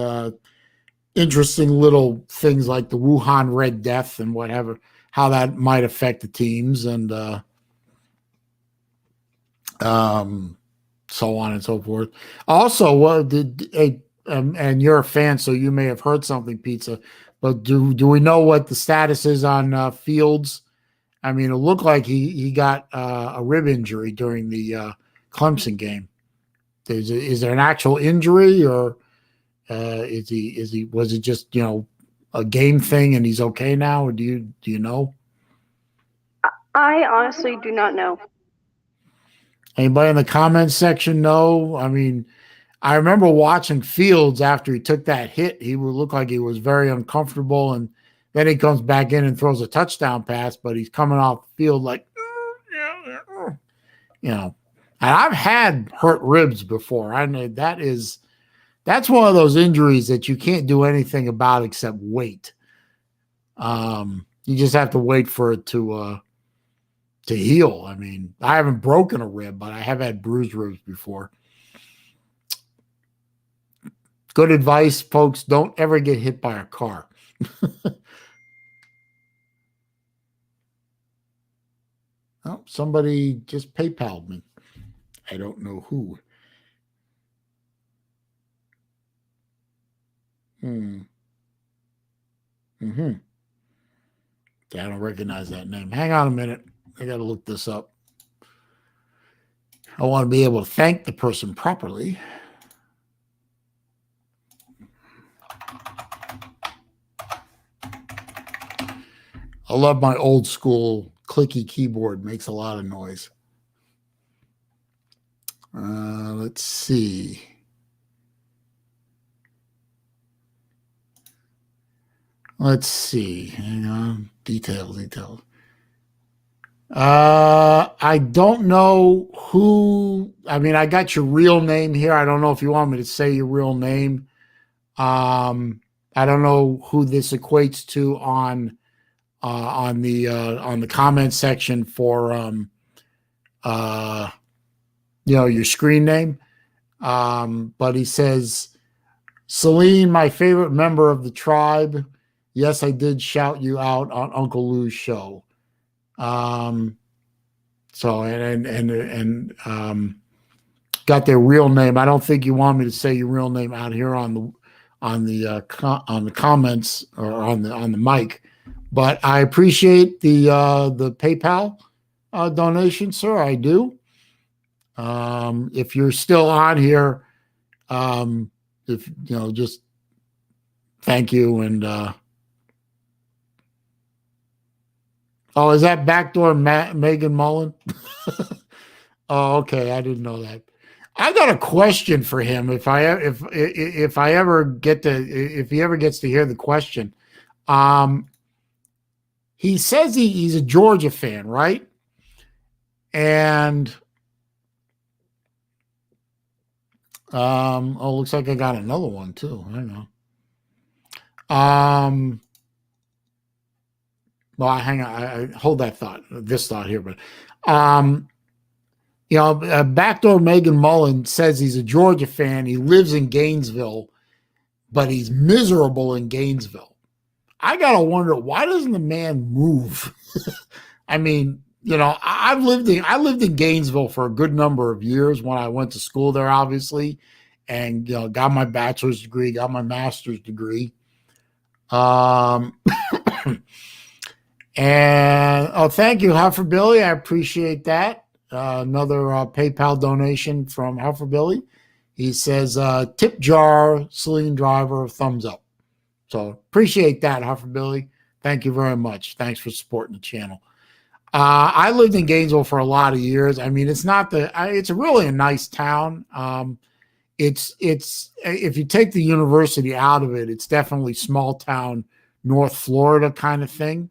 interesting little things like the Wuhan Red Death and whatever, how that might affect the teams and so on and so forth. Also, and you're a fan, so you may have heard something, Pizza, but do we know what the status is on Fields? I mean, it looked like he got a rib injury during the Clemson game. Is there an actual injury, or was it just a game thing and he's okay now, or do you know? I honestly do not know. Anybody in the comments section know? I mean, I remember watching Fields after he took that hit. He would look like he was very uncomfortable, and then he comes back in and throws a touchdown pass, but he's coming off the field like, And I've had hurt ribs before. I know that's one of those injuries that you can't do anything about except wait. You just have to wait for it to heal. I mean, I haven't broken a rib, but I have had bruised ribs before. Good advice, folks. Don't ever get hit by a car. Oh, somebody just PayPal'd me. I don't know who. I don't recognize that name. Hang on a minute. I got to look this up. I want to be able to thank the person properly. I love my old school clicky keyboard. Makes a lot of noise. Let's see. Let's see. Hang on. Details. I don't know who. I mean, I got your real name here. I don't know if you want me to say your real name. I don't know who this equates to on the comment section for your screen name. But he says, Saleen, my favorite member of the tribe. Yes, I did shout you out on Uncle Lou's show. So got their real name. I don't think you want me to say your real name out here on the comments or on the mic, but I appreciate the PayPal donation, sir. I do. If you're still on here, if just thank you. And oh, is that backdoor Megan Mullen? Oh, okay. I didn't know that. I got a question for him. If he ever gets to hear the question, he says he's a Georgia fan, right? And looks like I got another one too. I know. Well, hang on. I hold this thought here, but backdoor Megan Mullen says he's a Georgia fan. He lives in Gainesville, but he's miserable in Gainesville. I gotta wonder, why doesn't the man move? I mean, I lived in Gainesville for a good number of years when I went to school there, obviously, and got my bachelor's degree, got my master's degree. And thank you, Huffer Billy. I appreciate that. Another PayPal donation from Huffer Billy. He says, tip jar, SaleenDriver, thumbs up. So appreciate that, Huffer Billy. Thank you very much. Thanks for supporting the channel. I lived in Gainesville for a lot of years. I mean, it's really a nice town. It's if you take the university out of it, it's definitely small town, North Florida kind of thing.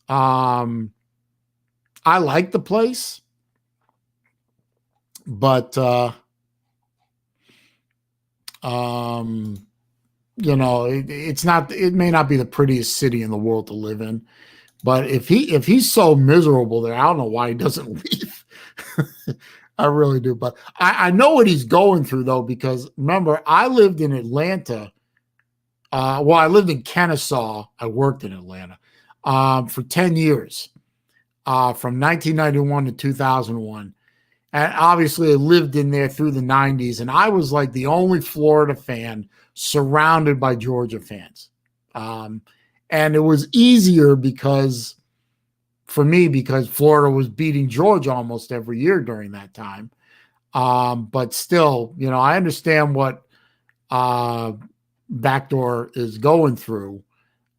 I like the place, but it's not. It may not be the prettiest city in the world to live in, but if he's so miserable there, I don't know why he doesn't leave. I really do, but I know what he's going through though, because remember, I lived in Atlanta. I lived in Kennesaw. I worked in Atlanta for 10 years, from 1991 to 2001. And obviously I lived in there through the 90s, and I was like the only Florida fan surrounded by Georgia fans. And it was easier because Florida was beating Georgia almost every year during that time. But still, I understand what Backdoor is going through.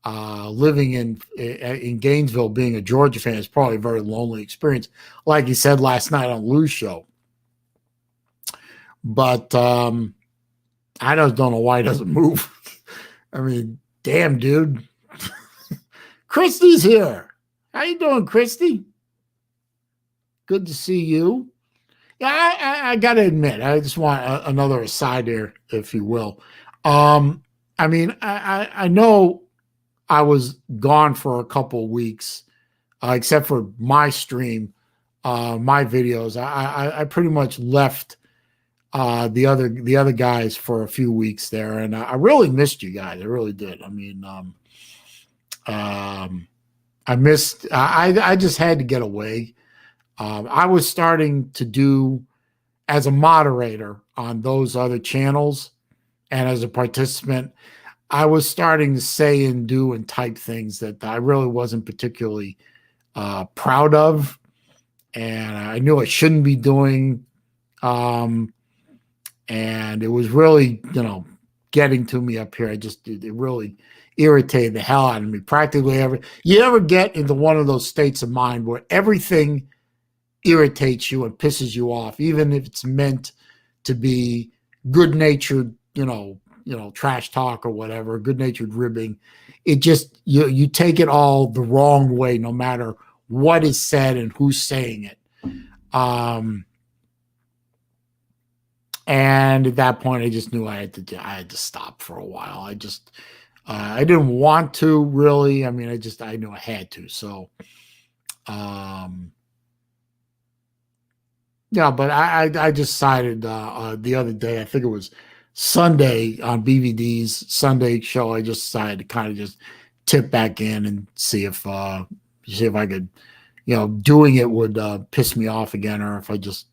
Living in Gainesville, being a Georgia fan is probably a very lonely experience, like he said last night on Lou's show. But I just don't know why he doesn't move. I mean, damn, dude. Christy's here. How you doing, Christy? Good to see you. Yeah, I got to admit, I just want another aside here, if you will. I mean, I know I was gone for a couple of weeks, except for my stream, my videos. I pretty much left the other guys for a few weeks there, and I really missed you guys. I really did. I mean, I just had to get away. I was starting to do as a moderator on those other channels, and as a participant, I was starting to say and do and type things that I really wasn't particularly proud of, and I knew I shouldn't be doing. And it was really, getting to me up here. It really irritated the hell out of me. Practically you ever get into one of those states of mind where everything irritates you and pisses you off, even if it's meant to be good-natured, trash talk or whatever, good-natured ribbing. It just, you take it all the wrong way, no matter what is said and who's saying it. And at that point, I just knew I had to stop for a while. I didn't want to really. I mean, I knew I had to. So, yeah, but I decided the other day, I think it was Sunday on BVD's Sunday show, I just decided to kind of just tip back in and see if I could, doing it would piss me off again, or if I just,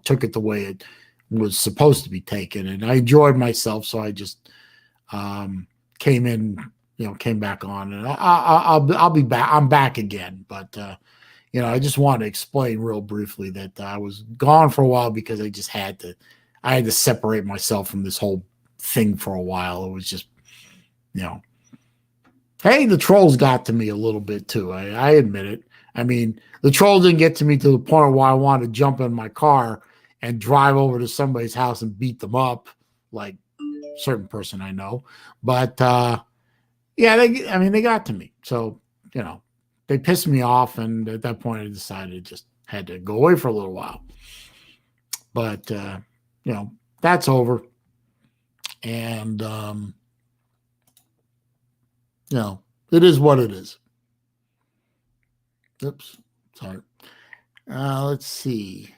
took it the way it was supposed to be taken. And I enjoyed myself, so I just came back on, and I'll be back. I'm back again, but I just wanted to explain real briefly that I was gone for a while because I had to separate myself from this whole thing for a while. It was just, hey, the trolls got to me a little bit too. I admit it. I mean, the trolls didn't get to me to the point where I wanted to jump in my car and drive over to somebody's house and beat them up, like a certain person I know. But yeah, they got to me. So, they pissed me off, and at that point I decided I just had to go away for a little while. But that's over. And it is what it is. Oops, sorry. Let's see.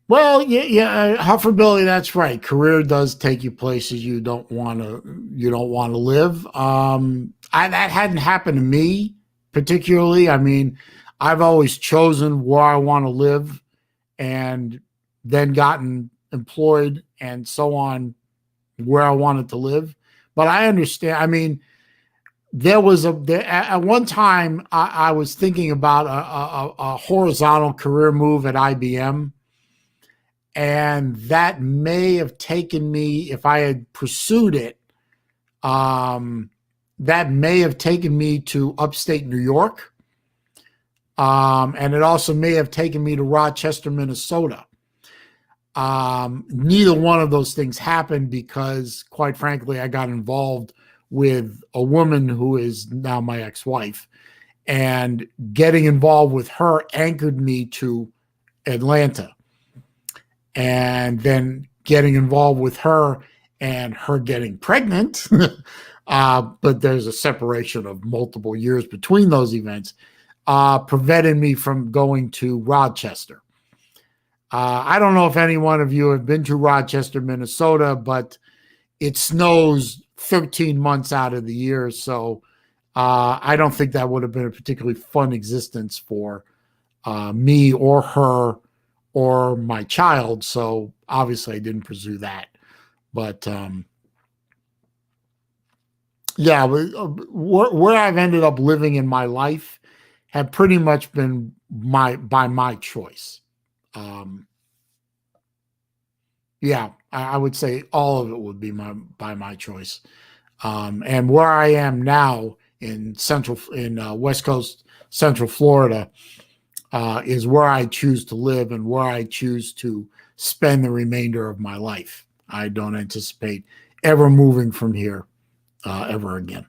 Well, yeah, Huffer Billy, that's right. Career does take you places you don't want to live. That hadn't happened to me particularly. I mean, I've always chosen where I want to live, and then gotten employed and so on where I wanted to live. But I understand. I mean, at one time I was thinking about a horizontal career move at IBM. And that may have taken me, if I had pursued it, that may have taken me to upstate New York. And it also may have taken me to Rochester, Minnesota. Neither one of those things happened because, quite frankly, I got involved with a woman who is now my ex-wife. And getting involved with her anchored me to Atlanta. And then getting involved with her and her getting pregnant, but there's a separation of multiple years between those events, prevented me from going to Rochester. I don't know if any one of you have been to Rochester, Minnesota, but it snows 13 months out of the year. So I don't think that would have been a particularly fun existence for me or her or my child. So obviously I didn't pursue that. But yeah, where I've ended up living in my life have pretty much been by my choice. Yeah, I would say all of it would be by my choice. And where I am now in West Coast, Central Florida, is where I choose to live and where I choose to spend the remainder of my life. I don't anticipate ever moving from here ever again.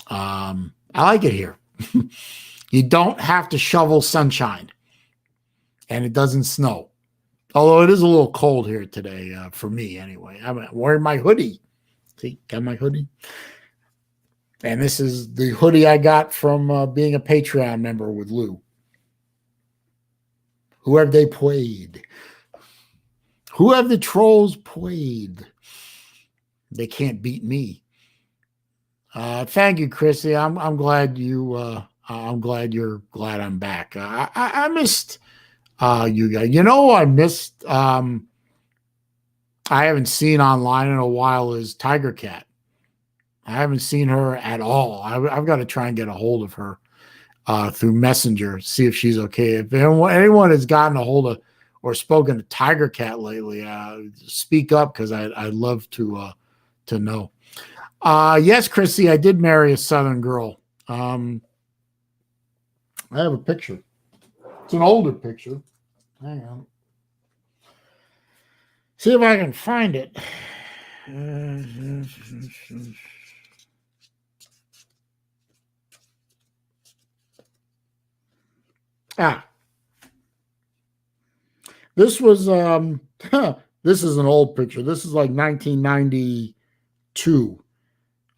I like it here. You don't have to shovel sunshine, and it doesn't snow. Although it is a little cold here today, for me anyway. I'm wearing my hoodie. See, got my hoodie. And this is the hoodie I got from being a Patreon member with Lou. Who have they played? Who have the trolls played? They can't beat me. Thank you, Chrissy. I'm glad you. I'm glad you're glad I'm back. I missed you guys. I missed. I haven't seen online in a while is Tiger Cat. I haven't seen her at all. I've got to try and get a hold of her. through Messenger, see if she's okay. If anyone has gotten a hold of or spoken to Tiger Cat lately, speak up, because I'd love to know. Yes, Chrissy, I did marry a Southern girl. I have a picture. It's an older picture. Hang on. See if I can find it. This was this is an old picture. This is like 1992.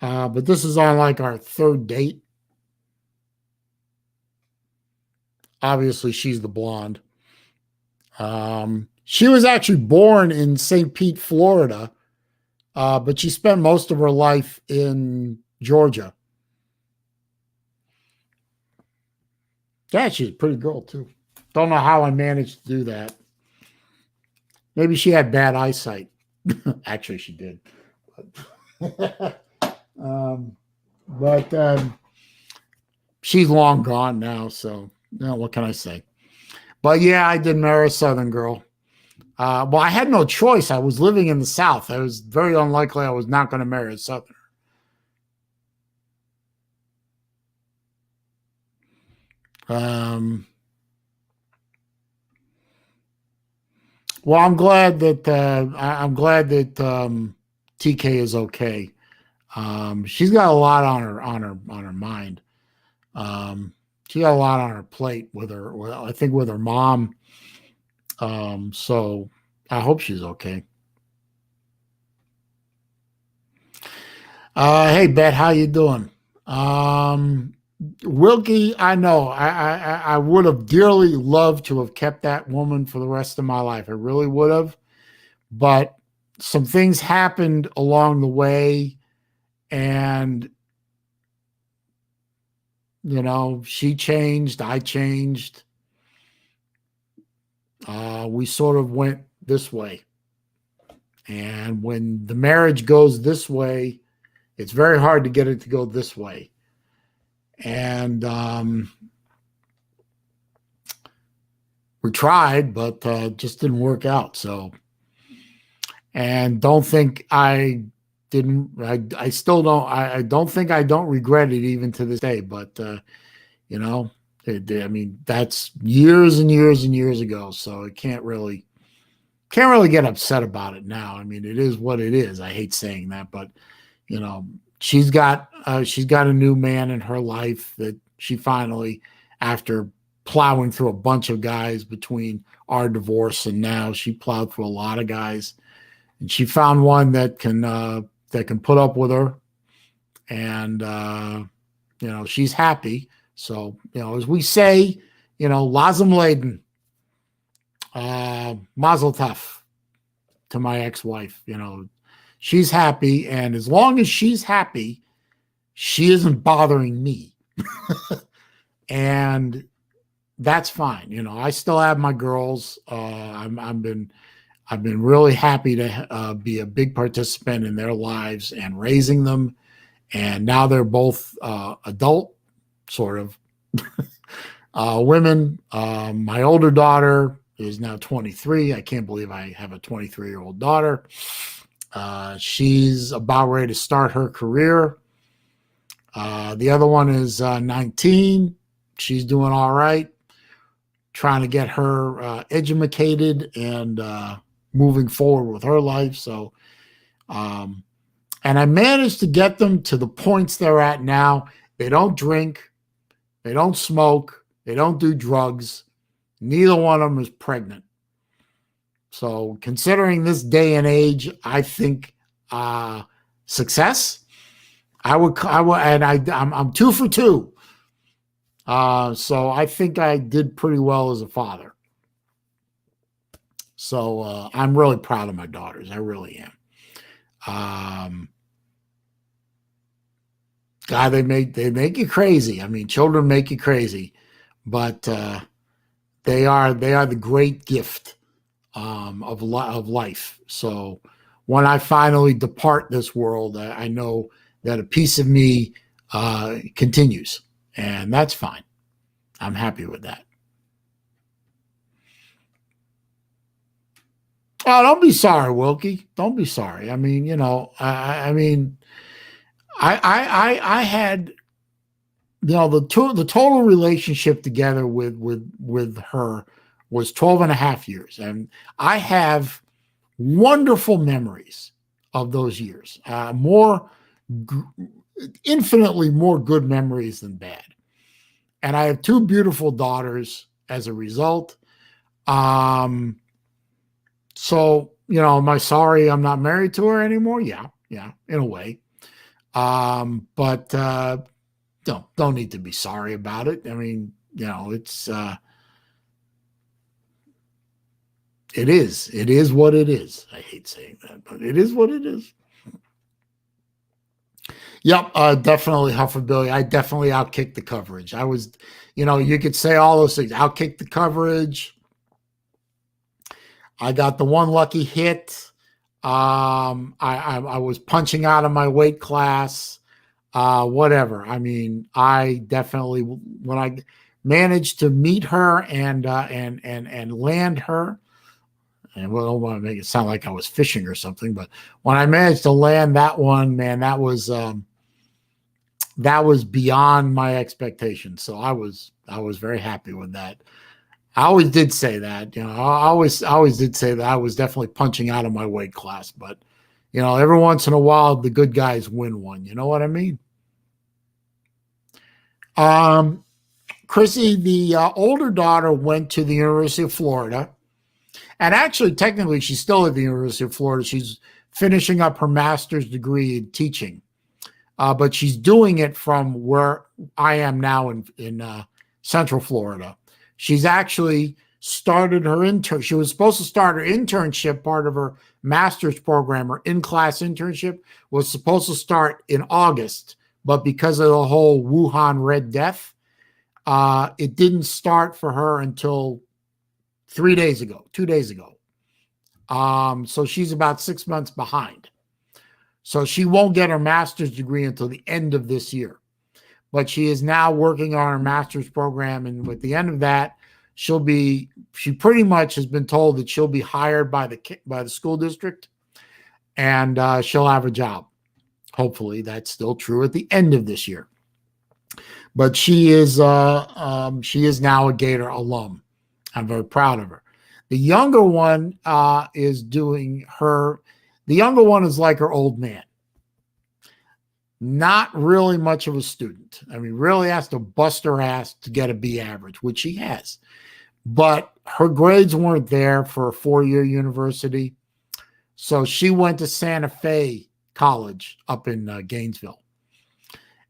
But this is on like our third date. Obviously, she's the blonde. She was actually born in St. Pete, Florida, but she spent most of her life in Georgia. Yeah, she's a pretty girl, too. Don't know how I managed to do that. Maybe she had bad eyesight. Actually, she did. But she's long gone now, so what can I say? But yeah, I did marry a Southern girl. Well, I had no choice. I was living in the South. It was very unlikely I was not going to marry a Southerner. Well, I'm glad that TK is okay. She's got a lot on her mind. She got a lot on her plate with her. I think with her mom. So I hope she's okay. Hey, Bet, how you doing? Wilkie, I know. I would have dearly loved to have kept that woman for the rest of my life. I really would have. But some things happened along the way, and she changed, I changed. We sort of went this way. And when the marriage goes this way, it's very hard to get it to go this way. And we tried, but just didn't work out. So, and don't think I didn't. I still don't. I don't think I don't regret it even to this day. But I mean, that's years and years and years ago. So I can't really get upset about it now. I mean, it is what it is. I hate saying that, but she's got a new man in her life that she finally, after plowing through a bunch of guys between our divorce and now, she plowed through a lot of guys, and she found one that can put up with her, and she's happy. So as we say, Lazim Laden, Mazel Tov to my ex-wife. She's happy, and as long as she's happy, she isn't bothering me. And that's fine. I still have my girls. I've been really happy to be a big participant in their lives and raising them. And now they're both adult, sort of, women. My older daughter is now 23. I can't believe I have a 23-year-old daughter. She's about ready to start her career. The other one is 19. She's doing all right. Trying to get her educated and moving forward with her life. So, and I managed to get them to the points they're at now. They don't drink. They don't smoke. They don't do drugs. Neither one of them is pregnant. So considering this day and age, I think success. I'm 2 for 2. So I think I did pretty well as a father. So I'm really proud of my daughters. I really am. God, they make you crazy. I mean, children make you crazy, but they are the great gift of life. So when I finally depart this world, I know that a piece of me continues, and that's fine. I'm happy with that. Oh, don't be sorry, Wilkie. Don't be sorry. I mean, I mean, I had, the total relationship together with her was 12 and a half years. And I have wonderful memories of those years, infinitely more good memories than bad. And I have two beautiful daughters as a result. So, am I sorry I'm not married to her anymore? Yeah, in a way. But don't need to be sorry about it. I mean, it's it is what it is. I hate saying that, but it is what it is. Yep, definitely Huffabilly. I definitely outkicked the coverage. I was, you could say all those things. Outkicked the coverage. I got the one lucky hit. I was punching out of my weight class. Whatever. I mean, I definitely, when I managed to meet her and land her, and I don't want to make it sound like I was fishing or something, but when I managed to land that one, man, that was beyond my expectations. So I was very happy with that. I always did say that, I always did say that I was definitely punching out of my weight class, but every once in a while the good guys win one. You know what I mean? Chrissy, the older daughter went to the University of Florida, and actually technically she's still at the University of Florida. She's finishing up her master's degree in teaching, but she's doing it from where I am now in Central Florida. She's actually started her intern. She was supposed to start her internship, part of her master's program. Her in-class internship was supposed to start in August, but because of the whole Wuhan Red Death, it didn't start for her until 2 days ago. So she's about 6 months behind. So she won't get her master's degree until the end of this year. But she is now working on her master's program, and with the end of that, she pretty much has been told that she'll be hired by the school district, and she'll have a job. Hopefully, that's still true at the end of this year. But she is now a Gator alum. I'm very proud of her. The younger one is doing her. The younger one is like her old man. Not really much of a student. I mean, really has to bust her ass to get a B average, which she has. But her grades weren't there for a 4-year university. So she went to Santa Fe College up in Gainesville.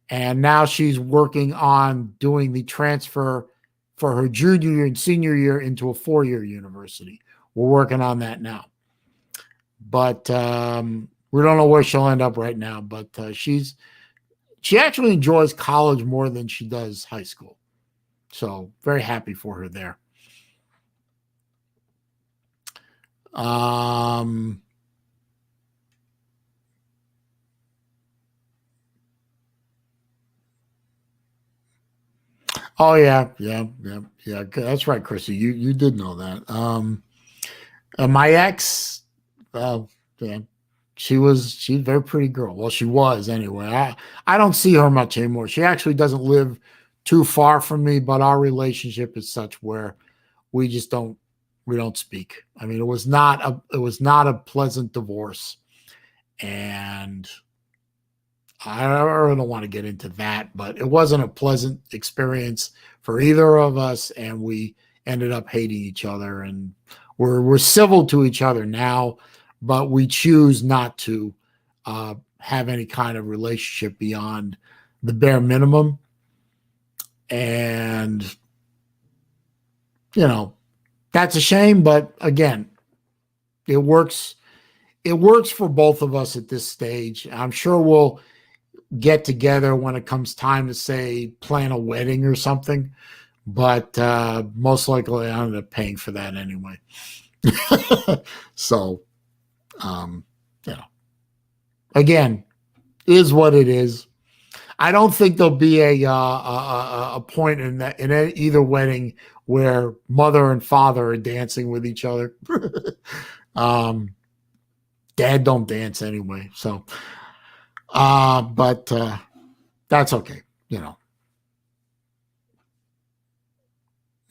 And now she's working on doing the transfer for her junior year and senior year into a 4-year university. We're working on that now. But we don't know where she'll end up right now, but she actually enjoys college more than she does high school. So very happy for her there. Oh yeah. That's right, Chrissy. You did know that. My ex, yeah, she's a very pretty girl. Well, she was anyway. I don't see her much anymore. She actually doesn't live too far from me, but our relationship is such where we don't speak. I mean, it was not a pleasant divorce, and I don't want to get into that, but it wasn't a pleasant experience for either of us, and we ended up hating each other. And we're civil to each other now, but we choose not to have any kind of relationship beyond the bare minimum. And that's a shame, but again, it works. It works for both of us at this stage. I'm sure we'll get together when it comes time to, say, plan a wedding or something, but most likely I ended up paying for that anyway. So, again, is what it is. I don't think there'll be a point in that in either wedding where mother and father are dancing with each other. Dad don't dance anyway, so but that's okay, you know.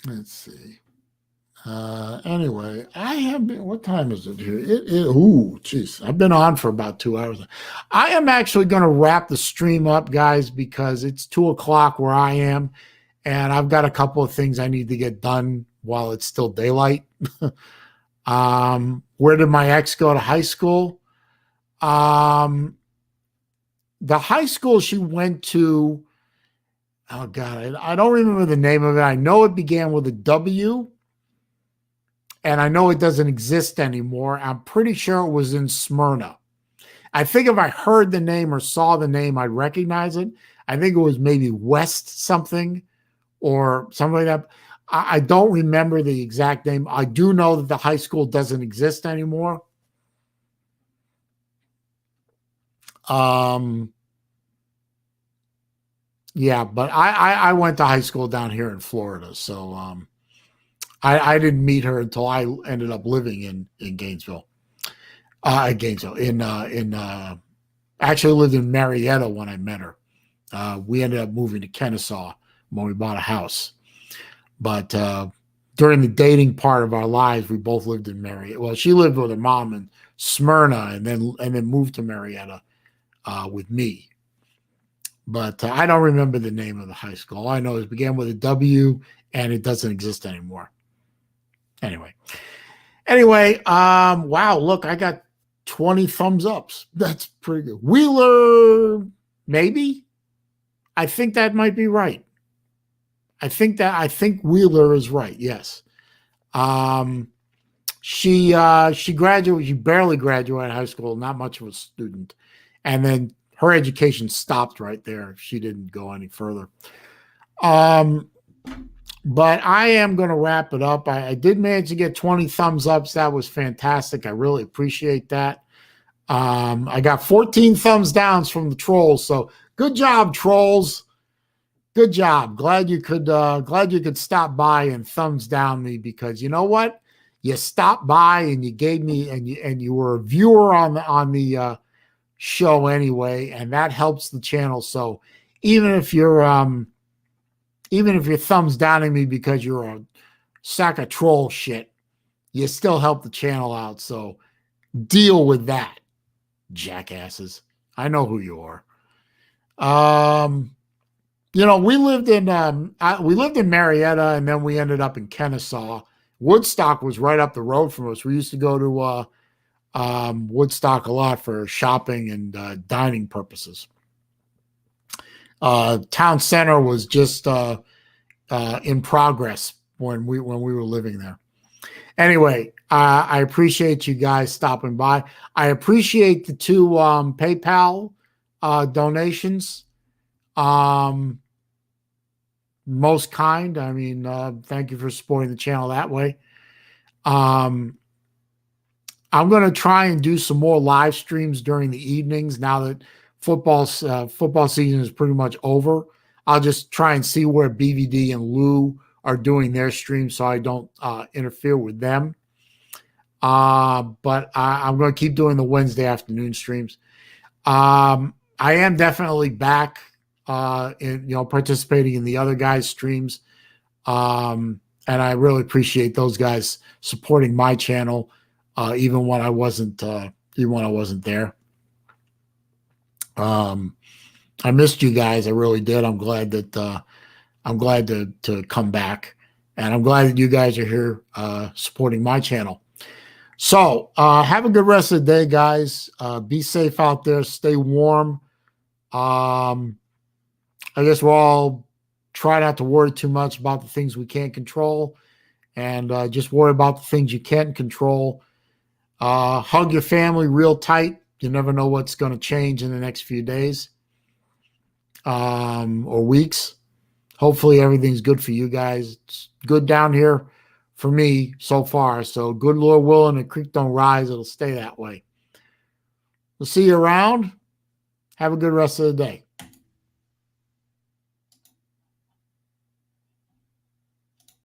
Let's see. Anyway, I have been. What time is it here? Ooh, jeez, I've been on for about 2 hours. I am actually going to wrap the stream up, guys, because it's 2:00 where I am, and I've got a couple of things I need to get done while it's still daylight. Where did my ex go to high school? The high school she went to. Oh God, I don't remember the name of it. I know it began with a W. And I know it doesn't exist anymore. I'm pretty sure it was in Smyrna. I think if I heard the name or saw the name, I'd recognize it. I think it was maybe West something or something like that. I don't remember the exact name. I do know that the high school doesn't exist anymore. Yeah, but I went to high school down here in Florida. So I didn't meet her until I ended up living in Gainesville. Actually lived in Marietta when I met her. We ended up moving to Kennesaw when we bought a house. But during the dating part of our lives, we both lived in Marietta. Well, she lived with her mom in Smyrna and then moved to Marietta with me. But I don't remember the name of the high school. All I know is it began with a W and it doesn't exist anymore. Anyway, wow, look, I got 20 thumbs ups. That's pretty good. Wheeler, maybe? I think that might be right. I think Wheeler is right, yes. She graduated, she barely graduated high school, not much of a student. And then her education stopped right there. She didn't go any further. But I am going to wrap it up. I did manage to get 20 thumbs ups. That was fantastic. I really appreciate that. I got 14 thumbs downs from the trolls. So good job, trolls. Good job. Glad you could stop by and thumbs down me, because you know what? You stopped by and you gave me and you were a viewer on the show anyway, and that helps the channel. So even if you're thumbs downing me because you're a sack of troll shit, you still help the channel out. So deal with that, jackasses. I know who you are. We lived in Marietta, and then we ended up in Kennesaw. Woodstock was right up the road from us. We used to go to Woodstock a lot for shopping and dining purposes. Town center was just in progress when we were living there. Anyway, I appreciate you guys stopping by. I appreciate the 2 PayPal donations. Most kind. I mean, thank you for supporting the channel that way. I'm going to try and do some more live streams during the evenings now that football season is pretty much over. I'll just try and see where BVD and Lou are doing their streams so I don't interfere with them. But I'm going to keep doing the Wednesday afternoon streams. I am definitely back participating in the other guys' streams. And I really appreciate those guys supporting my channel, even when I wasn't there. I missed you guys. I really did. I'm glad to come back, and I'm glad that you guys are here supporting my channel. So have a good rest of the day, guys. Be safe out there. Stay warm. I guess we'll all try not to worry too much about the things we can't control, and just worry about the things you can control. Hug your family real tight. You never know what's going to change in the next few days or weeks. Hopefully everything's good for you guys. It's good down here for me so far. So good Lord willing, the creek don't rise. It'll stay that way. We'll see you around. Have a good rest of the day.